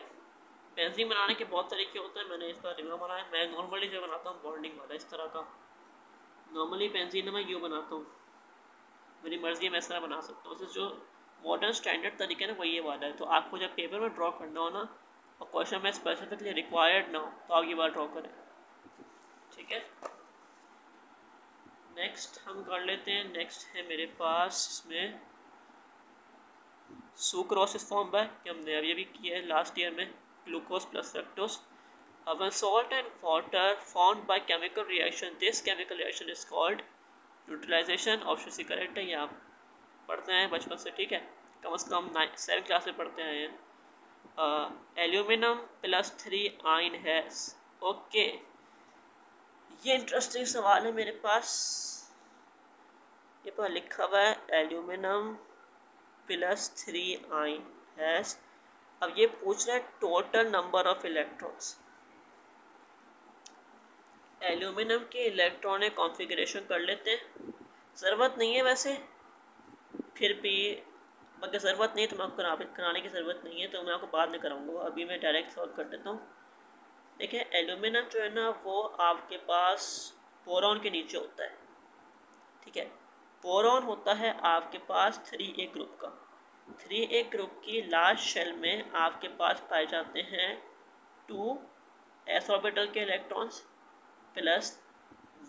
बेंजीन बनाने के बहुत तरीके होते हैं, मैंने इसका रिव्यू बनाया। मैं नॉर्मली जो बनाता हूँ बॉन्डिंग वाला इस तरह का, नॉर्मली बेंजीन मैं यूँ बनाता हूँ, मेरी मर्जी है मैं इस तरह बना सकता हूँ। जो मॉडर्न स्टैंडर्ड तरीके ना वो ये वाला है। तो आपको जब पेपर में ड्रॉ करना हो ना और क्वेश्चन में स्पेसिफिकली रिक्वायर्ड ना हो तो आप ये बार ड्रॉ करें, ठीक है। नेक्स्ट हम कर लेते हैं। नेक्स्ट है मेरे पास इसमें सुक्रोसिस फॉर्म बाय, कि हमने अभी अभी किया है लास्ट ईयर में, glucose plus fructose. When salt and water formed by chemical reaction, this chemical reaction is called neutralisation. Option C correct है, ये आप पढ़ते हैं बचपन से, ठीक है, कम से कम 7 क्लास में पढ़ते हैं ये। एल्यूमिनियम प्लस 3 आयन है। ओके, ये इंटरेस्टिंग सवाल है मेरे पास। ये पर लिखा हुआ है एल्यूमिनियम प्लस 3 आयन हैज। अब ये पूछ रहा है total number of electrons. Aluminium के इलेक्ट्रॉनिक कॉन्फ़िगरेशन कर लेते हैं। ज़रूरत नहीं है वैसे, फिर भी अगर ज़रूरत नहीं है तो मैं आपको कराने की ज़रूरत नहीं है, तो मैं आपको बाद में कराऊंगा। अभी मैं डायरेक्ट सॉल्व कर देता हूँ। देखिए एल्यूमिनियम जो है ना वो आपके पास बोरॉन के नीचे होता है, ठीक है। बोरॉन होता है आपके पास 3A ग्रुप का। 3A ग्रुप की लास्ट शेल में आपके पास पाए जाते हैं 2 s ऑर्बिटल के इलेक्ट्रॉन्स प्लस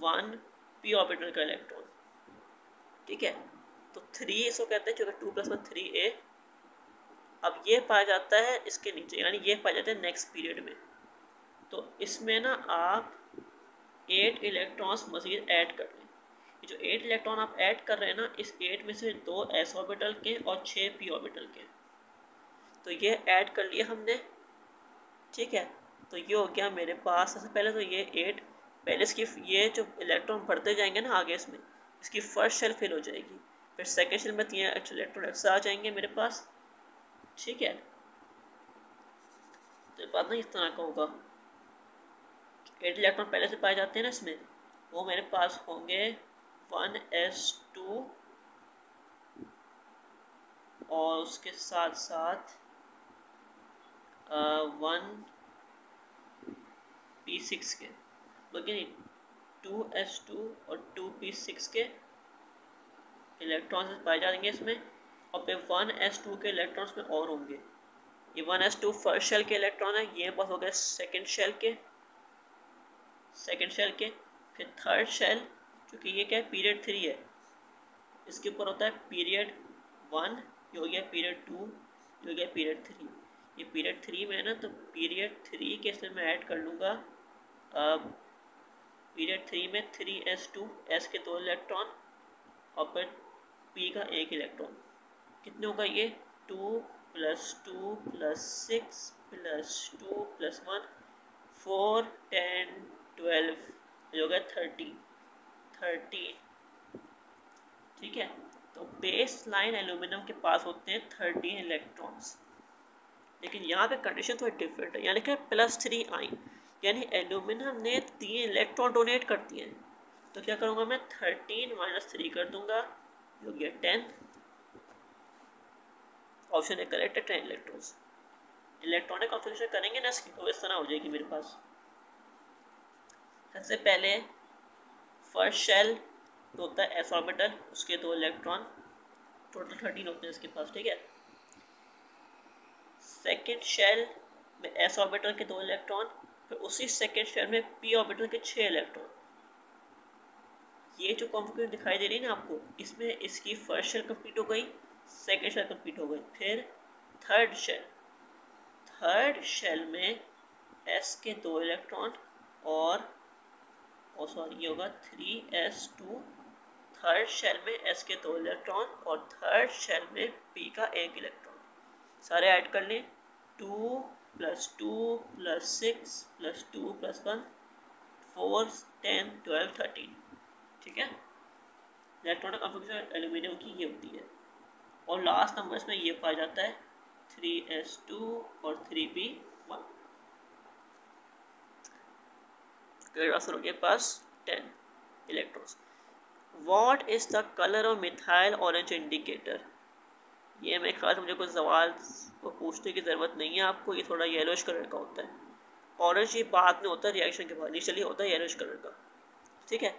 1 p ऑर्बिटल का इलेक्ट्रॉन, ठीक है। तो 3 इसको कहते हैं क्योंकि 2 + 1 3A। अब ये पाया जाता है इसके नीचे, यानी ये पाया जाता है नेक्स्ट पीरियड में। तो इसमें ना आप 8 इलेक्ट्रॉन्स मज़ीद ऐड कर लें। ये जो 8 इलेक्ट्रॉन आप ऐड कर रहे हैं ना, इस 8 में से 2 s ऑर्बिटल के और 6 p ऑर्बिटल के, तो ये ऐड कर लिए हमने, ठीक है। तो ये हो गया मेरे पास। सबसे पहले तो ये 8, पहले इसकी ये जो इलेक्ट्रॉन बढ़ते जाएंगे ना आगे इसमें, इसकी फर्स्ट शेल फिल हो जाएगी, फिर सेकेंड शेल में 3 इलेक्ट्रॉन एक्स्ट्रा आ जाएंगे मेरे पास, ठीक है। तो बात ना इस तरह का होगा। 8 इलेक्ट्रॉन पहले से पाए जाते हैं ना इसमें, वो मेरे पास होंगे 1s2 और उसके साथ साथ 1p6 के, लेकिन 2s2 और 2p6 के इलेक्ट्रॉन्स पाए जाएंगे इसमें, और फिर 1s2 के इलेक्ट्रॉन्स में और होंगे। ये 1s2 फर्स्ट शेल के इलेक्ट्रॉन है, ये बस हो गए सेकेंड शेल के, फिर थर्ड शेल, क्योंकि ये क्या है पीरियड 3 है, इसके ऊपर होता है पीरियड 1, ये हो गया पीरियड 2, ये हो गया पीरियड 3। ये पीरियड 3 में है ना, तो पीरियड 3 के इसमें मैं ऐड कर लूँगा पीरियड 3 में 3s2, s के 2 इलेक्ट्रॉन और फिर p का 1 इलेक्ट्रॉन। कितने होगा ये 2 + 2 + 6 + 2 + 1 4 10 12, ये हो गया 30, ठीक है। तो बेस लाइन एल्यूमिनियम के पास होते हैं 13 इलेक्ट्रॉन्स, लेकिन यहाँ पे कंडीशन थोड़ी डिफरेंट है। यानी कि +3 आयन, यानी एल्यूमिनियम ने 3 इलेक्ट्रॉन डोनेट कर दिए हैं, तो क्या करूँगा मैं 13 - 3 कर दूंगा, हो गया 10। ऑप्शन ए करेक्ट है, 10 इलेक्ट्रॉन्स। इलेक्ट्रॉनिक कॉन्फ़िगरेशन करेंगे ना इसकी, तो इस तरह हो जाएगी मेरे पास। सबसे पहले फर्स्ट शेल तो होता है s ऑर्बिटल, उसके 2 इलेक्ट्रॉन, टोटल 13 होते हैं इसके पास, ठीक है। सेकेंड शेल में s ऑर्बिटल के 2 इलेक्ट्रॉन, फिर उसी सेकेंड शेल में p ऑर्बिटल के 6 इलेक्ट्रॉन। ये जो कॉन्फ़िगरेशन दिखाई दे रही है ना आपको, इसमें इसकी फर्स्ट शेल कंप्लीट हो गई, सेकेंड शेल कंप्लीट हो गई, फिर थर्ड शेल में s के 2 इलेक्ट्रॉन और सॉरी ये होगा 3s2 थर्ड शेल में S के 2 इलेक्ट्रॉन और थर्ड शेल में P का 1 इलेक्ट्रॉन। सारे ऐड कर लें, 2 + 2 + 6 + 2 + 1 4 10 12 13। ठीक है, इलेक्ट्रॉनिक कॉन्फ़िगरेशन एल्यूमिनियम की ये होती है। और लास्ट नंबर्स में ये पाया जाता है 3s2 और 3p1। आंसर हो गया पास 10 electrons. What is the colour of methyl orange indicator? ये मेरे ख्याल से मुझे कोई सवाल को पूछने की ज़रूरत नहीं है आपको। ये थोड़ा येलोइश कलर का होता है। ऑरेंज ये बाद में होता है, रिएक्शन के बाद इनिशियली होता है येलोइश कलर का। ठीक है,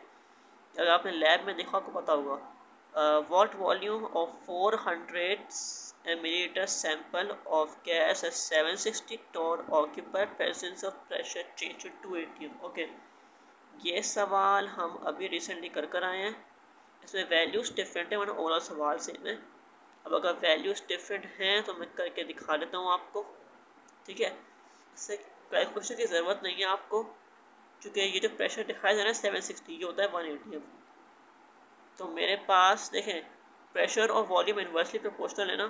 अगर आपने लैब में देखा आपको पता होगा। What volume of 400 ml sample of gas 760 torr occupied presence of pressure change to 2 atm। Okay, ये सवाल हम अभी रिसेंटली कर आए हैं। इसमें वैल्यूज़ डिफरेंट है वरना ओवरऑल सवाल सेम है। अब अगर वैल्यूज़ डिफरेंट हैं तो मैं करके दिखा देता हूँ आपको। ठीक है, इससे कैलकुलेशन की ज़रूरत नहीं है आपको, क्योंकि ये जो प्रेशर दिखाया जा रहा है 760, ये होता है 1 atm। तो मेरे पास देखें प्रेशर और वॉल्यूम इन्वर्सली प्रोपोर्शनल है ना,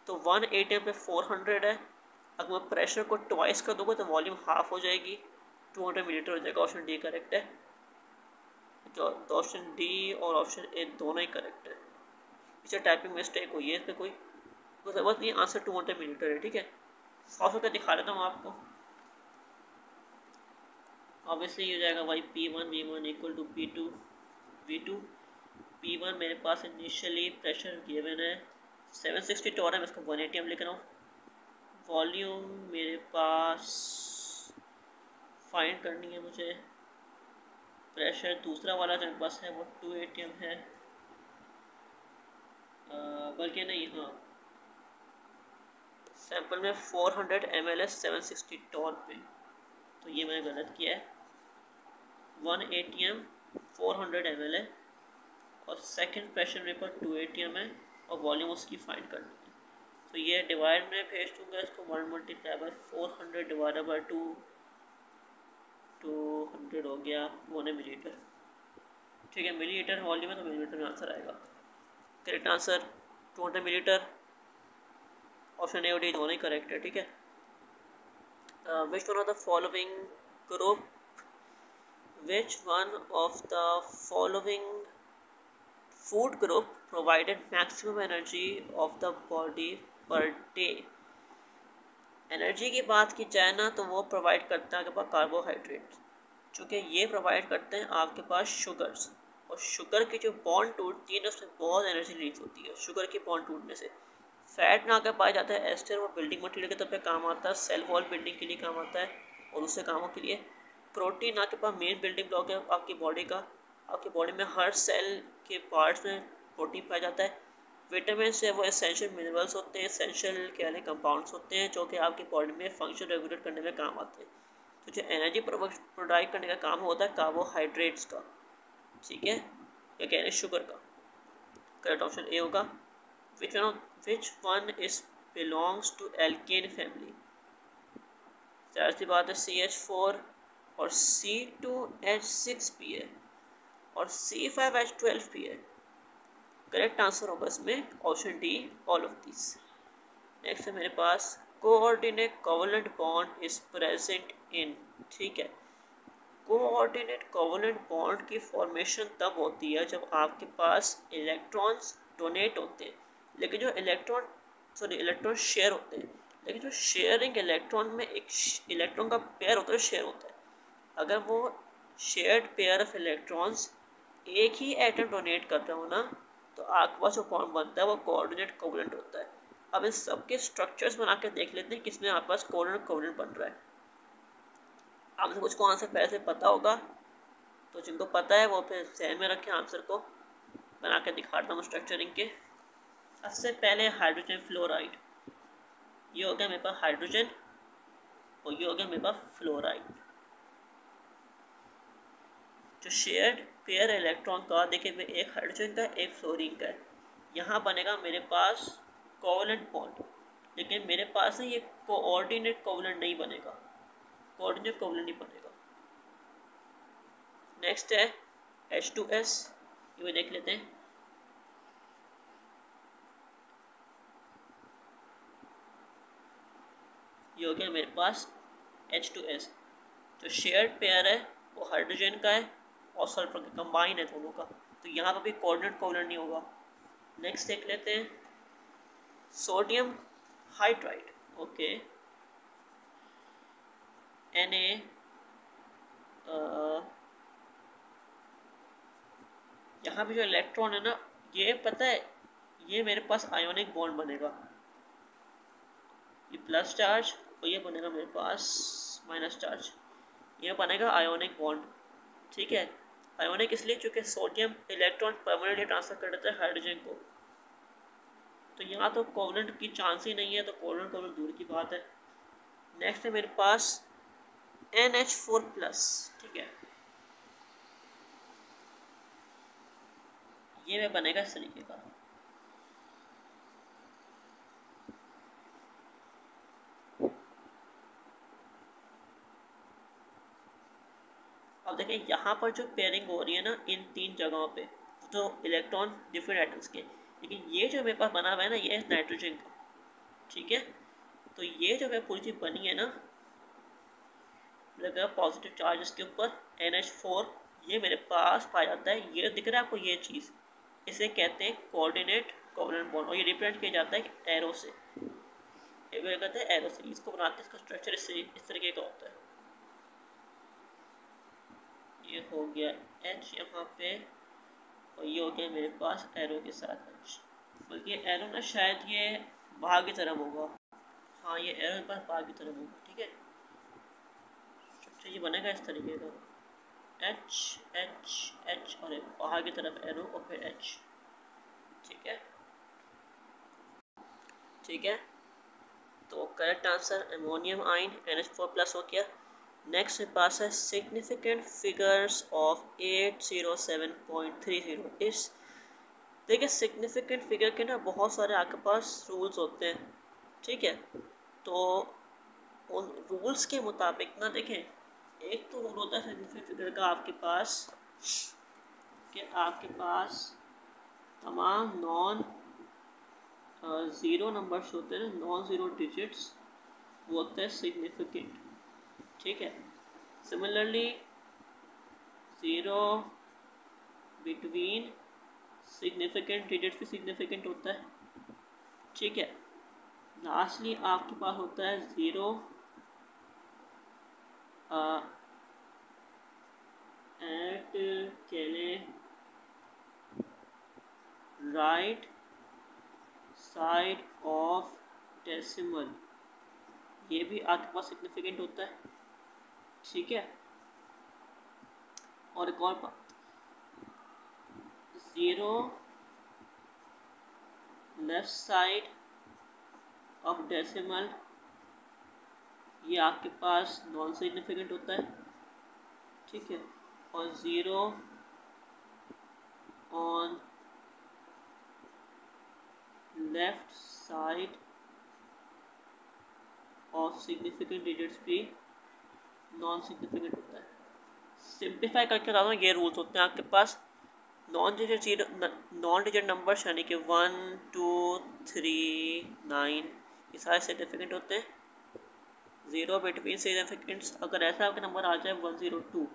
तो 1 atm पे 400 है। अगर मैं प्रेशर को ट्वाइस कर दूँगा तो वॉल्यूम हाफ हो जाएगी, 200 मिलीलीटर हो जाएगा। ऑप्शन डी करेक्ट है। तो ऑप्शन डी और ऑप्शन ए दोनों ही करेक्ट है। पीछे टाइपिंग मिस्टेक हुई है, इस पर कोई ज़रूरत नहीं। आंसर 200 मिलीलीटर है। ठीक है, साफ करके दिखा देता हूँ आपको। ऑब्वियसली हो जाएगा भाई P1 V1 = P2 V2। P1 मेरे पास इनिशियली प्रेशर गिवन है 760 torr है, मैं इसको 1 atm लिख रहा हूँ। वॉल्यूम मेरे पास फाइंड करनी है मुझे। प्रेशर दूसरा वाला जो मेरे पास है वो 2 atm है, बल्कि नहीं, हाँ, सैंपल में 400 ml है 760 torr पे, तो ये मैंने गलत किया है। 1 atm 400 ml है और सेकंड प्रेशर मेरे पास 2 atm है और वॉल्यूम उसकी फाइंड करनी है। तो ये डिवाइड में भेज दूँगा इसको, 1 × 400 / 2 200 हो गया 1 मिलीलीटर। ठीक है, मिलीलीटर वॉल्यूम है तो मिलीलीटर में आंसर आएगा। Correct answer 200 millilitre. Option A और डी दोनों ही करेक्ट है। ठीक है, which one of the following group which one of the following food group provided maximum energy of the body per day? Energy की बात की जाए ना तो वो प्रोवाइड करता है आपके पास कार्बोहाइड्रेट, चूँकि ये प्रोवाइड करते हैं आपके पास शुगर्स, और शुगर की जो बॉन्ड टूटती है ना उसमें बहुत एनर्जी रिलीज होती है। शुगर की बॉन्ड टूटने से फैट ना कर पाया जाता है एस्टर, वो बिल्डिंग मटेरियल के तौर पे काम आता है, सेल वॉल बिल्डिंग के लिए काम आता है और दूसरे कामों के लिए। प्रोटीन आपके पास मेन बिल्डिंग ब्लॉक है आपकी बॉडी का। आपकी बॉडी में हर सेल के पार्ट्स में प्रोटीन पाया जाता है। विटामिन से वो एसेंशियल मिनरल्स होते हैं, एसेंशियल क्या कंपाउंड्स होते हैं जो कि आपकी बॉडी में फंक्शन रेगुलेट करने में काम आते हैं। तो जो एनर्जी प्रोवाइड करने का काम होता है कार्बोहाइड्रेट्स का। ठीक है, या कह रहे हैं शुगर का। करेक्ट ऑप्शन ए होगा। Which one is belongs to alkane family? जाहिर सी बात है CH4 और C2H6P है और C5H12P है। करेक्ट आंसर होगा इसमें option D all of this. Next है मेरे पास coordinate covalent bond is present in. ठीक है, कोऑर्डिनेट कोवलेंट बॉन्ड की फॉर्मेशन तब होती है जब आपके पास इलेक्ट्रॉन्स डोनेट होते हैं, लेकिन जो इलेक्ट्रॉन शेयर होते हैं, लेकिन जो शेयरिंग इलेक्ट्रॉन में एक इलेक्ट्रॉन का पेयर होता है, शेयर होता है। अगर वो शेयर्ड पेयर ऑफ इलेक्ट्रॉन्स एक ही एटम डोनेट कर रहे हो ना, तो आपके पास जो बॉन्ड बनता है वो कोऑर्डिनेट कोवलेंट होता है। अब इन सबके स्ट्रक्चर्स बना के देख लेते हैं किसमें आपके पास कोऑर्डिनेट कोवलेंट बन रहा है। आप में कुछ को आंसर पहले से पता होगा, तो जिनको पता है वो फिर ध्यान में रखें, आंसर को बना के दिखाता हूँ स्ट्रक्चरिंग के। सबसे पहले हाइड्रोजन फ्लोराइड, ये हो गया मेरे पास हाइड्रोजन और ये हो गया मेरे पास फ्लोराइड। जो शेयर्ड पेयर इलेक्ट्रॉन का देखिए एक हाइड्रोजन का एक फ्लोरीन का है, यहाँ बनेगा मेरे पास कोवलेंट बॉन्ड, लेकिन मेरे पास ना ये कोऑर्डिनेट कोवलेंट नहीं बनेगा, कोऑर्डिनेट कोवलेंट नहीं बनेगा। नेक्स्ट है H2S, ये भी देख लेते हैं। ये हो गया मेरे पास H2S। जो शेयर्ड पेयर है वो हाइड्रोजन का है और सल्फर का कंबाइन है दोनों का, तो यहाँ पर भी कोऑर्डिनेट कोवलेंट नहीं होगा। नेक्स्ट देख लेते हैं सोडियम हाइड्राइड। ओके, Na यहाँ पे जो इलेक्ट्रॉन है ना, ये पता है ये मेरे पास आयोनिक बॉन्ड बनेगा, ये प्लस चार्ज और ये बनेगा मेरे पास माइनस चार्ज, ये बनेगा आयोनिक बॉन्ड। ठीक है, आयोनिक इसलिए क्योंकि सोडियम इलेक्ट्रॉन परमानेंटली ट्रांसफर कर देता है हाइड्रोजन को, तो यहाँ तो कोवलेंट की चांस ही नहीं है, तो कोवलेंट कोवलेंट दूर की बात है। नेक्स्ट है मेरे पास NH4+। ठीक है, ये में बनेगा इस तरीके का। अब देखें यहाँ पर जो पेयरिंग हो रही है ना इन तीन जगहों पे, तो इलेक्ट्रॉन डिफरेंट एटम्स के, लेकिन ये जो मेरे पास बना हुआ है ना ये है नाइट्रोजन का। ठीक है, तो ये जो पूरी चीज़ बनी है ना, लगा पॉजिटिव चार्ज इसके ऊपर NH4, ये मेरे पास पाया जाता है। ये दिख रहा है आपको ये चीज़, इसे कहते हैं कोऑर्डिनेट कोवलेंट बॉन्ड, और ये रिप्रेजेंट किया जाता है एरो से, कहते हैं एरो से। इसको बनाते हैं, इसका स्ट्रक्चर इस तरीके का होता है। ये हो गया H यहाँ पे, और ये हो गया मेरे पास एरो के साथ H, बल्कि एरो ना शायद ये बाहर की तरफ होगा। हाँ, ये एरो के पास बाहर की तरफ होगा। ठीक है, स्ट्रक्चर ये बनेगा इस तरीके का, H H H और बाहर की तरफ एरो और फिर H। ठीक है, ठीक है, तो correct answer ammonium ion NH4+ हो गया। नेक्स्ट मेरे पास है सिग्निफिकेंट फिगर्स ऑफ 807.30। इस देखिए सिग्निफिकेंट फिगर के ना बहुत सारे आपके पास रूल्स होते हैं। ठीक है, तो उन रूल्स के मुताबिक ना देखें, एक तो रूल होता है सिग्निफिकेंट फिगर का आपके पास कि आपके पास तमाम नॉन ज़ीरो नंबर्स होते हैं, नॉन ज़ीरो डिजिट्स, वो होते हैं सिग्निफिकेंट। ठीक है, similarly zero between significant digits भी सिग्निफिकेंट होता है। ठीक है, लास्टली आपके पास होता है ज़ीरो एट चले राइट साइड ऑफ डेसिमल, ये भी आपके पास सिग्निफिकेंट होता है। ठीक है, और एक और बात, zero left side of decimal, ये आपके पास नॉन सिग्निफिकेंट होता है। ठीक है, और zero on left side of significant digits भी नॉन सिग्निफिकेंट होता है। सिंप्लीफाई करके बता दूँ, ये रूल्स होते हैं आपके पास। नॉन डिजिट नंबर्स यानी कि 1 2 3 9 ये सारे सिग्निफिकेंट होते हैं। ज़ीरो बिटवीन सिग्निफिकेंट्स, अगर ऐसा आपका नंबर आ जाए 102,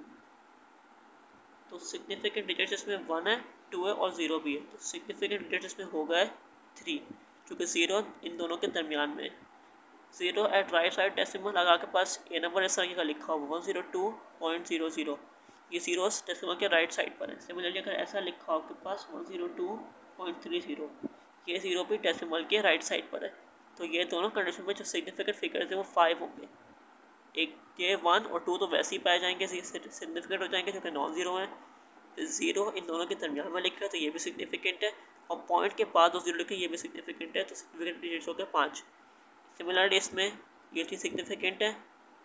तो सिग्निफिकेंट डिजिट्स इसमें 1 है, 2 है और 0 भी है, तो सिग्निफिकेंट डिजिट्स इसमें हो गए 3, क्योंकि 0 इन दोनों के दरमियान में। Zero at right side decimal, अगर आपके पास ये नंबर इस तरह का लिखा हो 102.00, ये ज़ीरोस डेसिमल के राइट साइड पर है। सिमिलरली अगर ऐसा लिखा हो आपके पास 102.30, ये ज़ीरो भी डेसिमल के राइट साइड पर है। तो ये दोनों कंडीशन में जो सिग्निफिकेंट फिगर्स है वो 5 होंगे। एक ये 1 और 2 तो वैसे ही पाए जाएंगे, सिग्निफिकेंट हो जाएंगे क्योंकि नॉन ज़ीरो है। फिर 0 इन दोनों के दरमियान में लिखा है तो ये भी सिग्निफिकेंट है, और पॉइंट के बाद 2 ज़ीरो लिखे ये भी सिग्निफिकेंट है, तो सिग्निफिकेंट डिजिट्स हो गए 5। सिमिलरली इसमें ये 3 सिग्निफिकेंट है,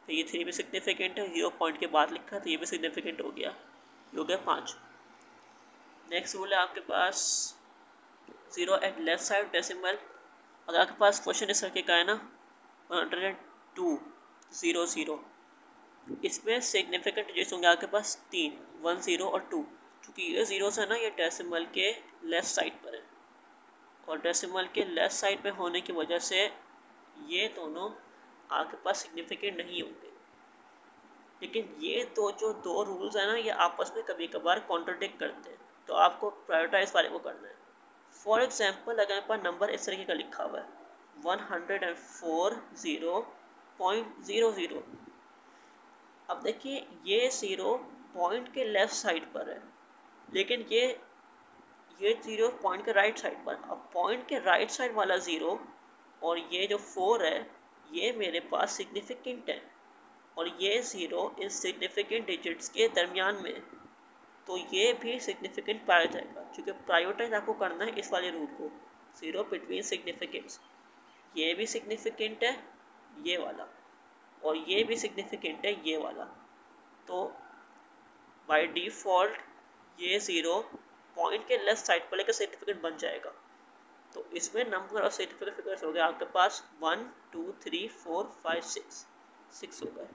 तो ये 3 भी सिग्निफिकेंट है, 0 पॉइंट के बाद लिखा तो ये भी सिग्निफिकेंट हो गया, ये हो गया 5। नेक्स्ट रूल है आपके पास zero at left side decimal, अगर आपके पास क्वेश्चन इस तरीके का है ना 102.00, इसमें सिग्निफिकेंट डिजिट्स होंगे आपके पास 3, 1 0 और 2, क्योंकि ये ज़ीरोस है ना, ये डेसिमल के लेफ्ट साइड पर है और डेसिमल के लेफ्ट साइड पे होने की वजह से ये दोनों आपके पास सिग्निफिकेंट नहीं होंगे। लेकिन ये जो दो रूल्स हैं ना, ये आपस में कभी कभार कॉन्ट्रडिक्ट करते हैं, तो आपको प्रायोरिटाइज वाले को करना है। फॉर एग्जाम्पल अगर मेरे पास नंबर इस तरीके का लिखा हुआ है 140.00, अब देखिए ये ज़ीरो पॉइंट के लेफ़्ट साइड पर है, लेकिन ये ज़ीरो पॉइंट के राइट साइड पर। अब पॉइंट के राइट साइड वाला ज़ीरो और ये जो 4 है ये मेरे पास सिग्निफिकेंट है और ये ज़ीरो इन सिग्निफिकेंट डिजिट्स के दरमियान में, तो ये भी सिग्निफिकेंट पाया जाएगा। क्योंकि प्रायोरिटाइज आपको करना है इस वाले रूल को, ज़ीरो बिटवीन सिग्निफिकेंट्स। ये भी सिग्निफिकेंट है ये वाला और ये भी सिग्निफिकेंट है ये वाला, तो बाय डिफ़ॉल्ट ये ज़ीरो पॉइंट के लेफ्ट साइड पर लेकर सिग्निफिकेंट बन जाएगा। तो इसमें नंबर ऑफ सिग्निफिकेंट फिगर्स हो गए आपके पास 1 2 3 4 5 6 हो गए।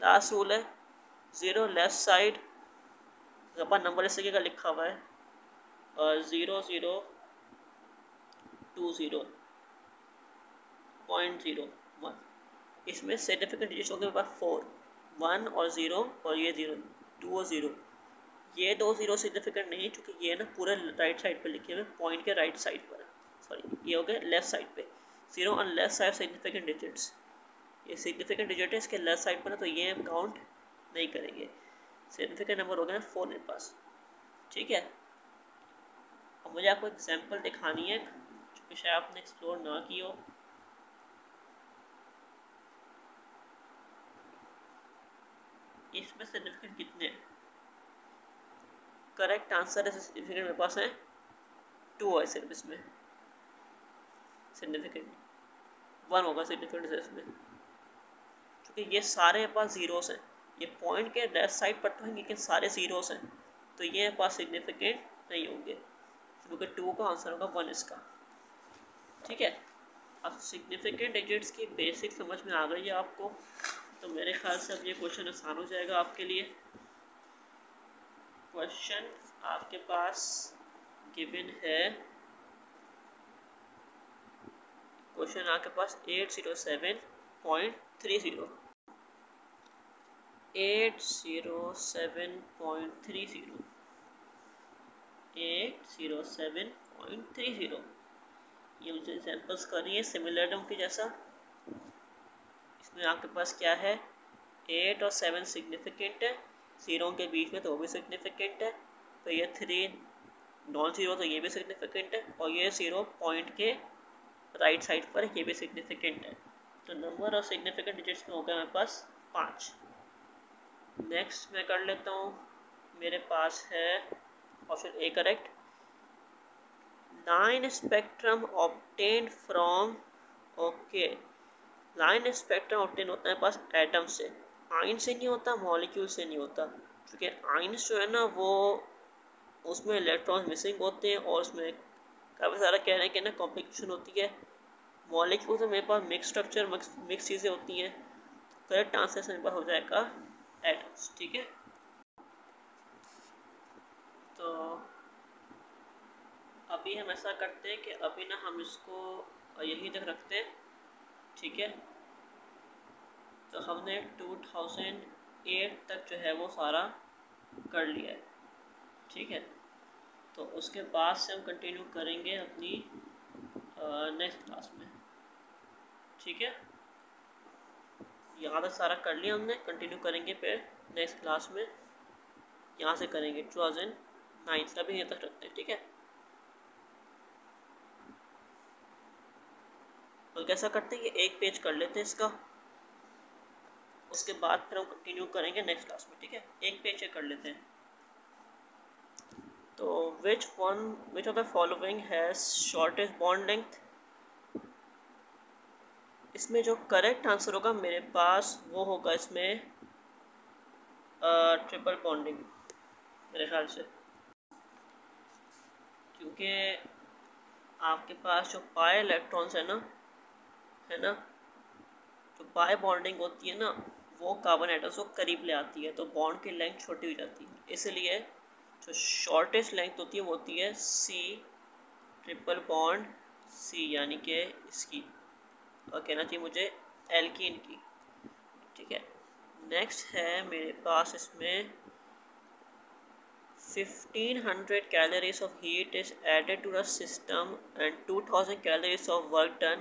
लास्ट रूल है ज़ीरो लेफ्ट साइड, अपन नंबर इस तरीके का लिखा हुआ है 0020.01, इसमें सिग्निफिकेंट डिजिट्स हो गए मेरे पास 4, 1 और 0 और ये 0, 2 और 0। ये दो ज़ीरो सिग्निफिकेंट नहीं क्योंकि ये ना पूरे राइट साइड पे लिखे हुए पॉइंट के राइट साइड पर है, सॉरी ये हो गए लेफ्ट साइड पे। 0 on left side significant digits, ये सिग्निफिकेंट डिजिट है इसके लेफ्ट साइड पर है, तो ये हम काउंट नहीं करेंगे। सिग्निफिकेंट नंबर हो गया 4 मेरे पास, ठीक है। अब मुझे आपको एग्जांपल दिखानी है जो शायद आपने एक्सप्लोर ना की हो। इसमें सिग्निफिकेंट कितने हैं? करेक्ट आंसर है सिग्निफिकेंट मेरे पास है 2 है सिर्फ इसमें, सिग्निफिकेंट 1 होगा सिग्निफिकेंट इसमें, क्योंकि ये सारे मेरे पास ज़ीरोस हैं। ये पॉइंट के लेफ्ट साइड पर तो हैं लेकिन सारे ज़ीरोस हैं, तो ये मेरे पास सिग्निफिकेंट नहीं होंगे, क्योंकि 2 का आंसर होगा 1 इसका, ठीक है। अब सिग्निफिकेंट डिजिट्स की बेसिक समझ में आ गई है आपको, तो मेरे ख्याल से अब ये क्वेश्चन आसान हो जाएगा आपके लिए। क्वेश्चन आपके पास गिवन है, क्वेश्चन आपके पास 807.30 807.30 ये मुझे एग्जाम्पल्स करनी है सिमिलर टर्म के जैसा। इसमें आपके पास क्या है 8 और 7 सिग्निफिकेंट है, ज़ीरो के बीच में तो वो भी सिग्निफिकेंट है, तो ये 3 नॉन ज़ीरो तो ये भी सिग्निफिकेंट है, और ये 0 पॉइंट के राइट साइड पर ये भी सिग्निफिकेंट है। तो नंबर ऑफ सिग्निफिकेंट डिजिट्स में हो गया मेरे पास 5। नेक्स्ट मैं कर लेता हूँ, मेरे पास है option A correct. 9 spectrum obtained from, okay, line spectrum obtain होता है पास एटम से, आइन से नहीं होता, मॉलिक्यूल से नहीं होता, क्योंकि आइंस जो है ना वो उसमें इलेक्ट्रॉन मिसिंग होते हैं और उसमें काफ़ी सारा कह रहे हैं कि ना कॉम्प्लिकेशन होती है। मॉलिक्यूल से मेरे पास मिक्स स्ट्रक्चर मिक्स चीज़ें होती हैं। करेक्ट आंसर मेरे पास हो जाएगा एटम्स, ठीक है। तो अभी हम ऐसा करते हैं कि अभी ना हम इसको यहीं तक रखते हैं, ठीक है। तो हमने 2008 तक जो है वो सारा कर लिया है, ठीक है। तो उसके बाद से हम कंटिन्यू करेंगे अपनी नेक्स्ट क्लास में, ठीक है। यहाँ तक सारा कर लिया हमने, कंटिन्यू करेंगे फिर नेक्स्ट क्लास में, यहाँ से करेंगे 2009 अभी यहाँ तक रखते हैं, ठीक है। और कैसा करते हैं, ये एक पेज कर लेते हैं इसका, उसके बाद फिर हम कंटिन्यू करेंगे नेक्स्ट क्लास में, ठीक है। एक पेज कर लेते हैं। तो विच of the following has shortest bond length, इसमें जो करेक्ट आंसर होगा मेरे पास वो होगा इसमें ट्रिपल बॉन्डिंग मेरे ख्याल से, क्योंकि आपके पास जो पाई इलेक्ट्रॉन्स है ना, तो पाई बॉन्डिंग होती है ना वो कार्बन एटम्स को करीब ले आती है, तो बॉन्ड की लेंथ छोटी हो जाती है, इसलिए जो शॉर्टेस्ट लेंथ होती है वो होती है सी ट्रिपल बॉन्ड सी, यानी कि इसकी, और कहना चाहिए मुझे एल्कीन की, ठीक है। नेक्स्ट है मेरे पास इसमें 1500 calories of heat is added to the system and 2000 calories of work done.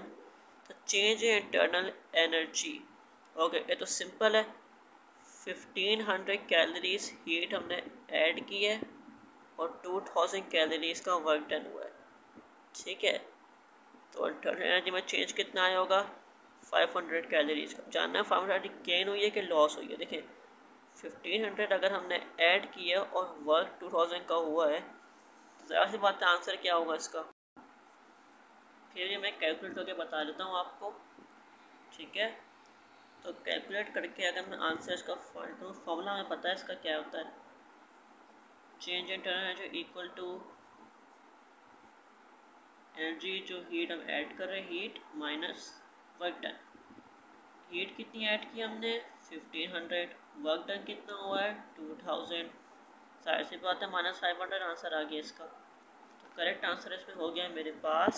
The change in internal energy. Okay, ये तो सिंपल है। 1500 कैलोरीज हीट हमने ऐड की है और 2000 कैलोरीज का वर्क डन हुआ है, ठीक है। तो इंटरनल एनर्जी में चेंज कितना आया होगा? 500 कैलोरीज का। जानना है 500 गेन हुई है कि लॉस हुई है। देखिए 1500 अगर हमने ऐड किया और वर्क 2000 का हुआ है तो ज़रा सी बात है आंसर क्या होगा इसका। फिर ये मैं कैलकुलेट करके बता देता हूँ आपको, ठीक है। तो कैलकुलेट करके अगर मैं आंसर इसका फाइंड करूँ, फॉर्मूला हमें पता है इसका क्या होता है। Change in internal energy equal to energy जो हीट हम ऐड कर रहे हैं, heat minus work done. Heat कितनी ऐड की हमने? 1500। वर्क डन कितना हुआ है? 2000। साइड से बात है -500 आंसर आ गया इसका। तो करेक्ट आंसर इसमें हो गया मेरे पास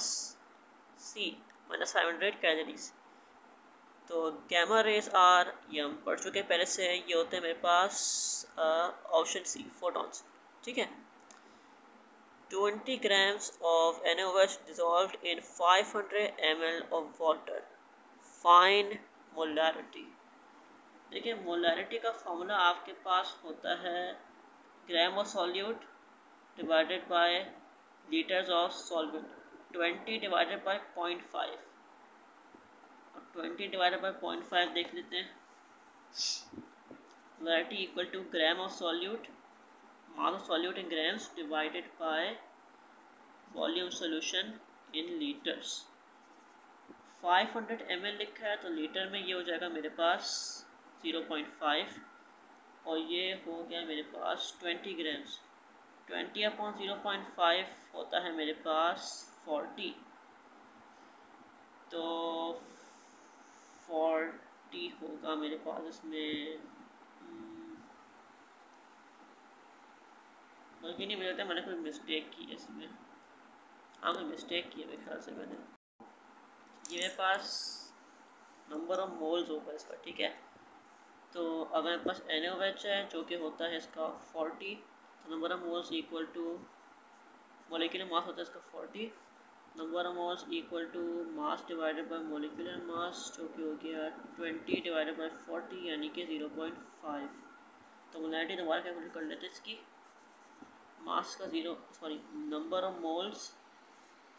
सी, -500 कैलोरीज। तो गैमा रेज आर ये हम पढ़ चुके पहले से, ये होते हैं मेरे पास ऑप्शन सी, फोटॉन्स, ठीक है। 20 grams of NaOH dissolved in 500 ml of water. Find molarity. देखिए मोलारिटी का फॉर्मूला आपके पास होता है gram of solute divided by litres of solvent. 20 divided by 0.5 और 20 डिवाइडेड बाय 0.5 देख लेते हैं। Molarity equal to gram of solute, mass of solute in grams divided by volume solution in litres. 500 ml लिखा है तो लीटर में ये हो जाएगा मेरे पास 0.5 और ये हो गया मेरे पास 20 ग्राम्स। 20/0.5 होता है मेरे पास 40, तो 40 होगा मेरे पास इसमें। बल्कि नहीं, मुझे लगता है मैंने कोई मिस्टेक की है इसमें। हाँ मैं मिस्टेक की है मेरे ख्याल से मैंने। ये मेरे पास नंबर ऑफ मोल्स होगा इसका, ठीक है। तो अगर मेरे पास NaOH है जो कि होता है इसका 40, तो number of moles equal to molecular mass होता है इसका 40, number of moles equal to mass divided by molecular mass जो कि हो गया 20 डिवाइडेड बाय 40 यानी कि 0.5। तो मोलैरिटी दोबारा कैलकुलेट कर लेते हैं इसकी। मास का नंबर ऑफ मोल्स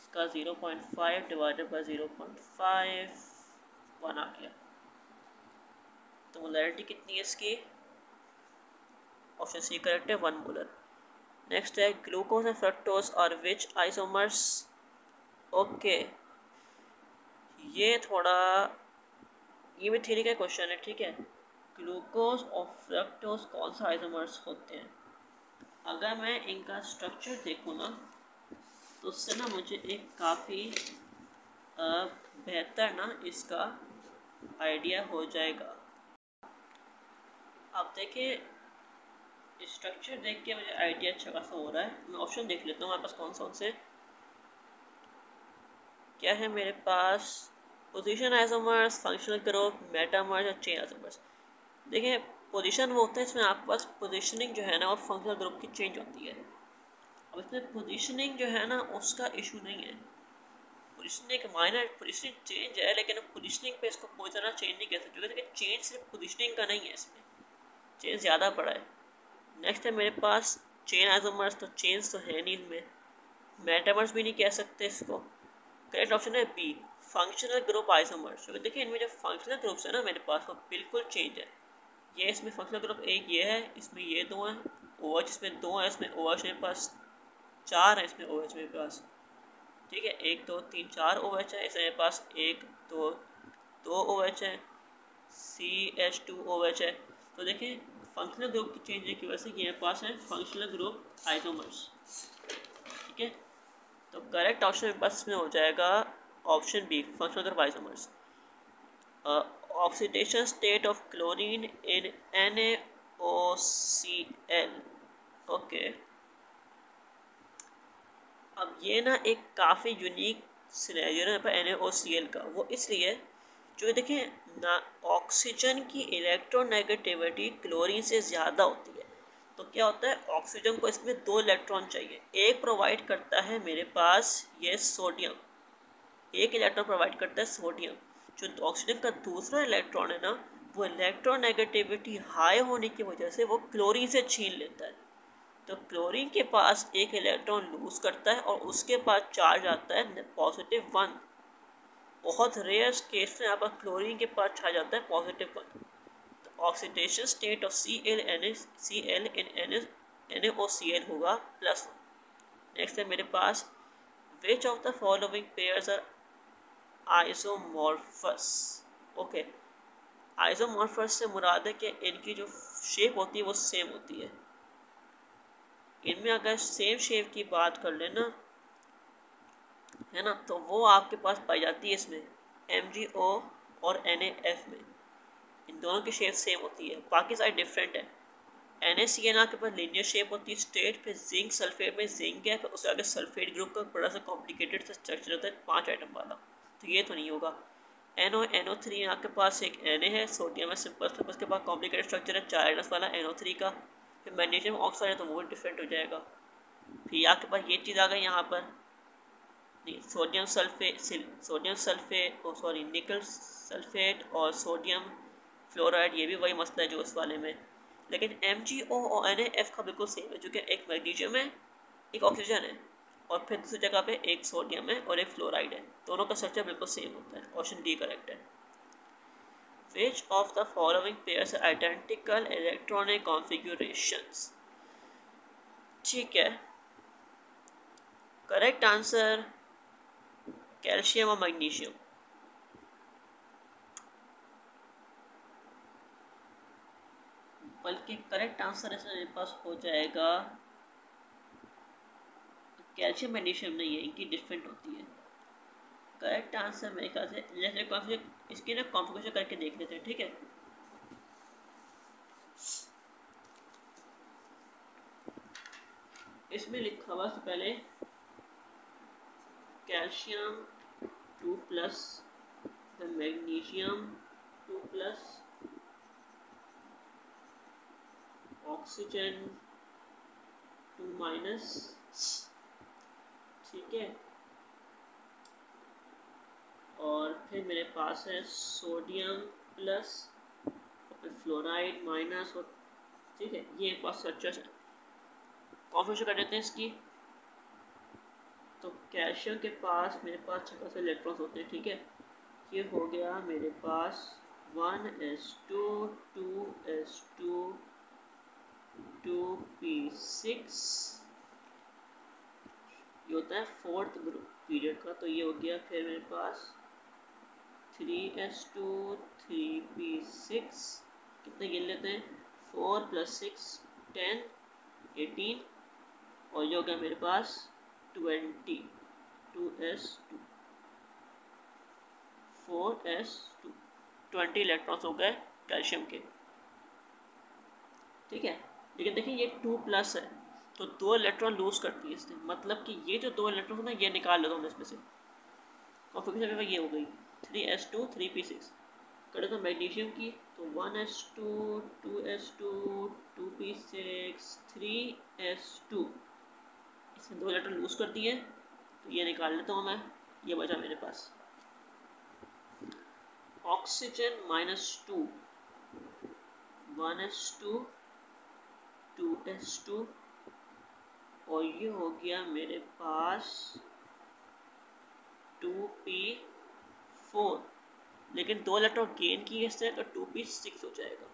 इसका 0.5 डिवाइडेड बाय 0.5 1 आ गया। तो मोलैरिटी कितनी है इसकी? ऑप्शन सी करेक्ट है, 1 मोलर। नेक्स्ट है glucose and fructose are which isomers. Okay, ये थोड़ा ये भी थ्योरी का क्वेश्चन है, ठीक है। ग्लूकोज और फ्रक्टोज कौन सा आइसोमर्स होते हैं? अगर मैं इनका स्ट्रक्चर देखूँ ना तो उससे ना मुझे एक काफ़ी बेहतर ना इसका आइडिया हो जाएगा। आप देखिए स्ट्रक्चर देख के मुझे आइडिया अच्छा खासा हो रहा है। मैं ऑप्शन देख लेता हूँ हमारे पास कौन से क्या है मेरे पास। Position isomers, functional group, metamers और चेन आइसोमर्स। देखिए पोजीशन वो होता है इसमें आपके पास पोजीशनिंग जो है ना और फंक्शनल ग्रुप की चेंज होती है। अब इसमें पोजीशनिंग जो है ना उसका इशू नहीं है, पोजीशनिंग एक माइनर पोजीशनिंग चेंज है, लेकिन पोजीशनिंग पे इसको कोई तरह चेंज नहीं कर सकते क्योंकि चेंज सिर्फ पोजीशनिंग का नहीं है, इसमें चेंज ज़्यादा बड़ा है। नेक्स्ट है मेरे पास चेन आइसोमर्स, तो चेंज तो है नहीं इनमें। मेटामर्स भी नहीं कह सकते इसको। करेक्ट ऑप्शन है बी, फंक्शनल ग्रुप आइसोमर्स। क्योंकि देखिए इनमें जो फंक्शनल ग्रुप्स है ना मेरे पास वो बिल्कुल चेंज है। ये इसमें फंक्शनल ग्रुप एक ये है, इसमें ये 2 हैं, OH इसमें 2 है, इसमें OH मेरे पास 4 है, इसमें OH मेरे पास, ठीक है। 1 2 3 4 OH है, इसमें मेरे पास 1 2 2 OH है, CH2OH है। तो देखिए फंक्शनल ग्रुप की चेंज की वजह से ये मेरे पास है फंक्शनल ग्रुप आइसोमर्स, ठीक है। तो करेक्ट ऑप्शन मेरे पास इसमें हो जाएगा option B, functional group isomers. Oxidation state of chlorine in NaOCl। Okay, अब ये ना एक काफ़ी यूनिक सिनेरियो है पर NaOCl का। वो इसलिए जो देखिए ना, ऑक्सीजन की इलेक्ट्रोनेगेटिविटी क्लोरीन से ज़्यादा होती है। तो क्या होता है, ऑक्सीजन को इसमें 2 इलेक्ट्रॉन चाहिए। एक प्रोवाइड करता है मेरे पास ये सोडियम, एक इलेक्ट्रॉन प्रोवाइड करता है सोडियम। जो ऑक्सीजन का दूसरा इलेक्ट्रॉन है ना, वो इलेक्ट्रोनेगेटिविटी हाई होने की वजह से वो क्लोरीन से छीन लेता है। तो क्लोरीन के पास एक इलेक्ट्रॉन लूज करता है और उसके पास चार्ज आता है +1। बहुत रेयर केस में यहाँ पर क्लोरीन के पास छा जाता है +1। तो oxidation state of Cl in NaOCl होगा +1। नेक्स्ट है मेरे पास, which of the following pairs are isomorphous. Okay, isomorphous से मुराद है कि इनकी जो शेप होती है वो सेम होती है। इनमें अगर सेम शेप की बात कर लेना है ना, तो वो आपके पास पाई जाती है इसमें MgO और NaF में। इन दोनों की शेप सेम होती है, बाकी सारी डिफरेंट है। NaCl के पास लीनियर शेप होती है स्ट्रेट, फिर जिंक सल्फेट में जिंक है, फिर उसके आगे सल्फेट ग्रुप का बड़ा सा कॉम्प्लिकेटेड सा स्ट्रक्चर होता है 5 आइटम वाला। तो ये तो नहीं होगा। NO3 आपके पास एक Na है, सोडियम है सिंपल, फिर उसके बाद कॉम्प्लिकेटेड स्ट्रक्चर है 4 आइटम्स वाला NO3 का। फिर मैग्नीशियम ऑक्साइड है तो वो डिफरेंट हो जाएगा। फिर आपके पास ये चीज़ आ गई यहाँ पर, सोडियम सल्फेट निकल सल्फेट और सोडियम फ्लोराइड, ये भी वही मसला है जो उस वाले में। लेकिन MgO और NaF का बिल्कुल सेम है, जो कि एक मैग्नीशियम है एक ऑक्सीजन है और फिर दूसरी जगह पे एक सोडियम है और एक फ्लोराइड है। दोनों का स्ट्रक्चर बिल्कुल सेम होता है। ऑप्शन डी करेक्ट है। Which of the following pairs are identical electronic configurations. ठीक है, करेक्ट आंसर कैल्शियम और मैग्नीशियम। बल्कि करेक्ट आंसर इसमें मेरे पास हो जाएगा कैल्शियम मैग्नीशियम नहीं है, इनकी डिफरेंट होती है। करेक्ट आंसर मेरे ख्याल से जैसे इसकी ना कॉन्फ़िगरेशन करके देख लेते हैं। ठीक है, इसमें लिखा हुआ सबसे पहले कैल्शियम 2+, मैग्नीशियम 2+, ऑक्सीजन 2-। ठीक है, और फिर मेरे पास है सोडियम प्लस और फिर फ्लोराइड माइनस। और ठीक है, ये एक पास स्ट्रक्चर है। कॉन्फ़िगरेशन कर देते हैं इसकी। तो कैल्शियम के पास मेरे पास 6 से इलेक्ट्रॉन्स होते हैं। ठीक है, ये हो गया मेरे पास 1s2 2s2 2p6, ये होता है 4th ग्रुप पीरियड का। तो ये हो गया फिर मेरे पास 3s2 3p6, कितने गिन लेते हैं, 4 + 6 10 18, और ये हो गया मेरे पास 20 2s2 4s2 20 इलेक्ट्रॉन्स हो गए कैल्शियम के। ठीक है, लेकिन देखिए ये 2+ है तो 2 इलेक्ट्रॉन लूज करती है इससे, मतलब कि ये जो 2 इलेक्ट्रॉन है ना, ये निकाल लेता हूँ इसमें से। कॉन्फ़िगरेशन ये हो गई 3s2 3p6। कर देता मैग्नीशियम की, तो 1s2 2s2 2p6 3s2, इसमें 2 इलेक्ट्रॉन लूज कर दिए, तो ये निकाल लेता हूँ मैं। ये बचा मेरे पास ऑक्सीजन -2 1s2 2s2, और ये हो गया मेरे पास 2p4, लेकिन 2 इलेक्ट्रॉन गेन किए इससे तो 2p6 हो जाएगा।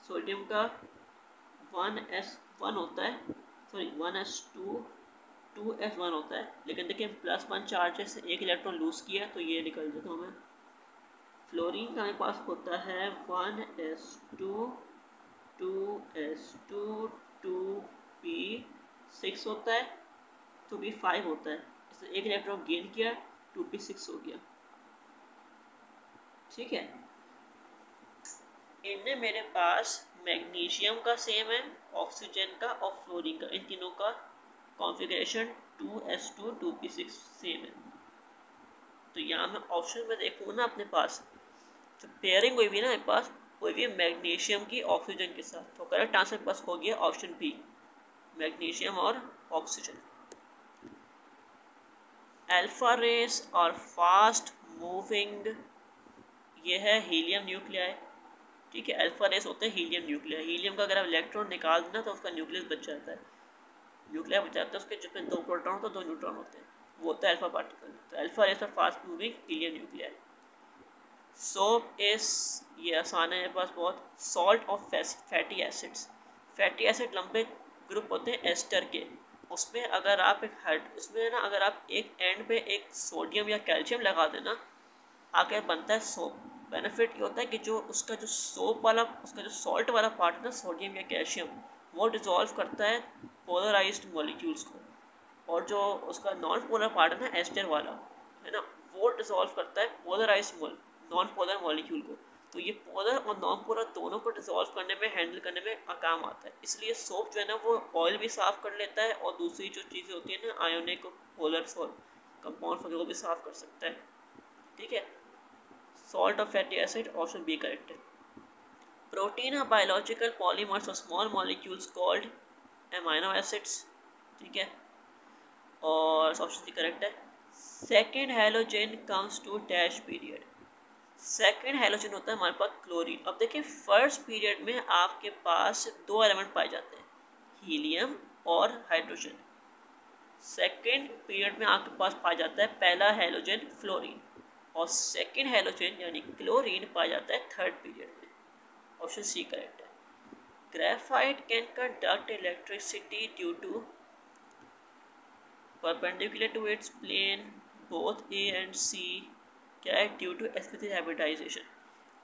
सोडियम का 1s1 होता है, 1s2 2s1 होता है, लेकिन देखिए +1 चार्ज से एक इलेक्ट्रॉन लूज किया, तो ये निकल देता हूँ मैं। फ्लोरीन का मेरे पास होता है 1s2 2s2 2p6 होता है, 2p5 होता है, इससे एक इलेक्ट्रॉन गेन किया 2p6 हो गया। ठीक है, इनमें मेरे पास मैग्नीशियम का सेम है, ऑक्सीजन का और फ्लोरीन का, इन तीनों का कॉन्फ़िगरेशन 2s2 2p6 सेम है। तो यहाँ मैं ऑप्शन में देखूँ ना अपने पास, तो पेयरिंग हुई भी ना मेरे पास, हुई भी मैग्नीशियम की ऑक्सीजन के साथ। तो करेक्ट आंसर बस हो गया ऑप्शन बी, मैग्नीशियम और ऑक्सीजन। अल्फा रेस और फास्ट मूविंग, ये है हीलियम न्यूक्लियाई। ठीक है, अल्फा रेस होते हैं हीलियम न्यूक्लियाई। हीलियम का अगर आप इलेक्ट्रॉन निकाल देना तो उसका न्यूक्लियस बच जाता है, न्यूक्लियर बच जाता है, उसके जिसमें 2 प्रोटॉन होते हैं 2 न्यूट्रॉन होते हैं, वो होता है अल्फा पार्टिकल। तो अल्फा रेस और fast moving helium nuclei. Soap इस, ये आसान है मेरे पास बहुत। Salt of fatty acids, fatty acid लंबे ग्रुप होते हैं एस्टर के, उसमें अगर आप एक हेड, उसमें ना अगर आप एक एंड पे एक सोडियम या कैल्शियम लगा देना, आगे बनता है सोप। बेनिफिट ये होता है कि जो उसका जो सोप वाला, उसका जो सॉल्ट वाला पार्ट है ना, सोडियम या कैल्शियम, वो डिजोल्व करता है पोलराइज्ड मॉलिक्यूल्स को, और जो उसका नॉन पोलर पार्ट है ना एस्टर वाला, है ना, वो डिजोल्व करता है पोलराइज्ड नॉन पोलर मॉलिक्यूल को। तो ये पोलर और नॉन पोलर दोनों को डिजोल्व करने में, हैंडल करने में काम आता है। इसलिए सोप जो है ना वो ऑयल भी साफ़ कर लेता है, और दूसरी जो चीज़ें होती है ना आयोनिक पोलर कंपाउंड वगैरह भी साफ़ कर सकता है। ठीक है, salt of fatty acid option B correct है। प्रोटीन आर बायोलॉजिकल पॉलीमर्स और small molecules called amino acids. ठीक है, और ऑप्शन सी करेक्ट है। Second halogen comes to dash period, second halogen होता है हमारे पास क्लोरीन। अब देखिए फर्स्ट पीरियड में आपके पास 2 एलिमेंट पाए जाते हैं, हीलियम और हाइड्रोजन। सेकेंड पीरियड में आपके पास पाया जाता है पहला हैलोजन फ्लोरीन, और सेकेंड हैलोजन यानी क्लोरीन पाया जाता है थर्ड पीरियड में। ऑप्शन सी करेक्ट है। Graphite can conduct electricity due to perpendicular to its plane both A and C, क्या है, due to sp3 hybridisation.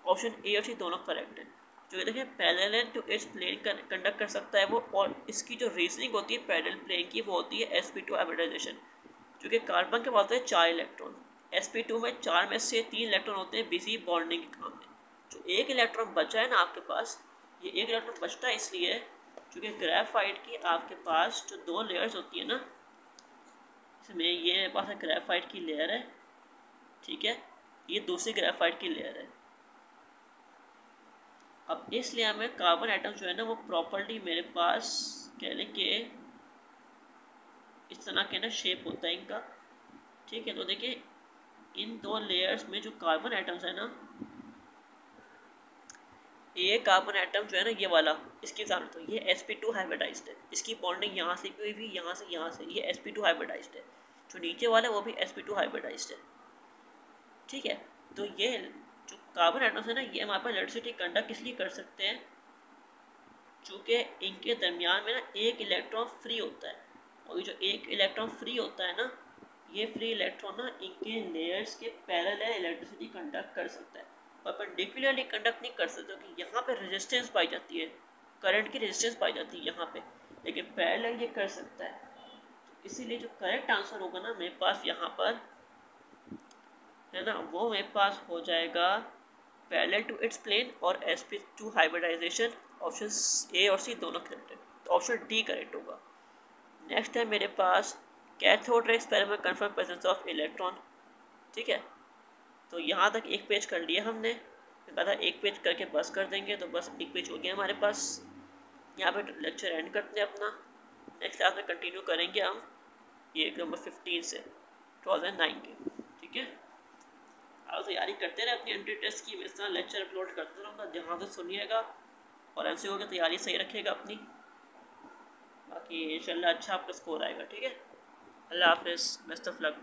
Option A और सी दोनों करेक्ट है। जो देखिए parallel to its plane conduct कर सकता है वो, और इसकी जो रीजनिंग होती है पैरेलल प्लेन की, वो होती है sp2 हाइब्रिडाइजेशन। क्योंकि कार्बन के पास होते हैं 4 इलेक्ट्रॉन, sp2 में 4 में से 3 इलेक्ट्रॉन होते हैं बिजी बॉन्डिंग के काम में। जो एक इलेक्ट्रॉन बचा है ना आपके पास, ये एक इलेक्ट्रॉन बचता है इसलिए क्योंकि ग्रेफाइट की आपके पास जो 2 लेयर्स होती है ना, इसमें ये मेरे पास ग्रेफाइट की लेयर है, ठीक है, ये दूसरी ग्रेफाइट की लेयर है। अब इस लेयर में कार्बन एटम जो है ना वो प्रॉपर्टी मेरे पास कह लें कि इस तरह के ना शेप होता है इनका। ठीक है, तो देखिए इन 2 लेयर्स में जो कार्बन एटम्स है ना, ये कार्बन एटम जो है ना ये वाला, इसके सामने तो ये sp2 हाइब्रिडाइज्ड है, इसकी बॉन्डिंग यहाँ से भी हुई, यहाँ से ये sp2 हाइब्रिडाइज्ड है। जो नीचे वाला है वो भी sp2 हाइब्रिडाइज्ड है। ठीक है, तो ये जो कार्बन एटम्स है ना, ये हमारे पास इलेक्ट्रिसिटी कंडक्ट इसलिए कर सकते हैं चूँकि इनके दरमियान में ना एक इलेक्ट्रॉन फ्री होता है, और ये जो एक इलेक्ट्रॉन फ्री होता है ना, ये फ्री इलेक्ट्रॉन ना इनके लेयर्स के पैरेलल इलेक्ट्रिसिटी कंडक्ट कर सकता है, परपेंडिकुलरली कंडक्ट नहीं कर सकता, क्योंकि यहाँ पे रेजिस्टेंस पाई जाती है, करंट की रेजिस्टेंस पाई जाती है यहाँ पे, लेकिन पैरेलल ये कर सकता है। तो इसीलिए जो करेक्ट आंसर होगा ना मेरे पास यहाँ पर, है ना, वो मेरे पास हो जाएगा पैरेलल टू इट्स प्लेन और sp2 हाइब्रिडाइजेशन। ऑप्शन ए और सी दोनों करेक्ट है, तो ऑप्शन डी करेक्ट होगा। नेक्स्ट है मेरे पास cathode ray experiment confirm presence of electron. ठीक है, तो यहाँ तक एक पेज कर लिया हमने, मैं कहा था एक पेज करके बस कर देंगे, तो बस एक पेज हो गया हमारे पास। यहाँ पे लेक्चर एंड करते हैं अपना, नेक्स्ट क्लास में कंटिन्यू करेंगे हम ये नंबर 15 से 2009 के। ठीक है, आप तैयारी करते रहे अपनी एंट्री टेस्ट की, मैं इस तरह लेक्चर अपलोड करते रहूँगा, ध्यान से सुनिएगा और MCQ की तैयारी सही रखिएगा अपनी, बाकी इंशाल्लाह अच्छा आपका स्कोर आएगा। ठीक है, अल्लाह हाफिज़, बेस्ट ऑफ लक।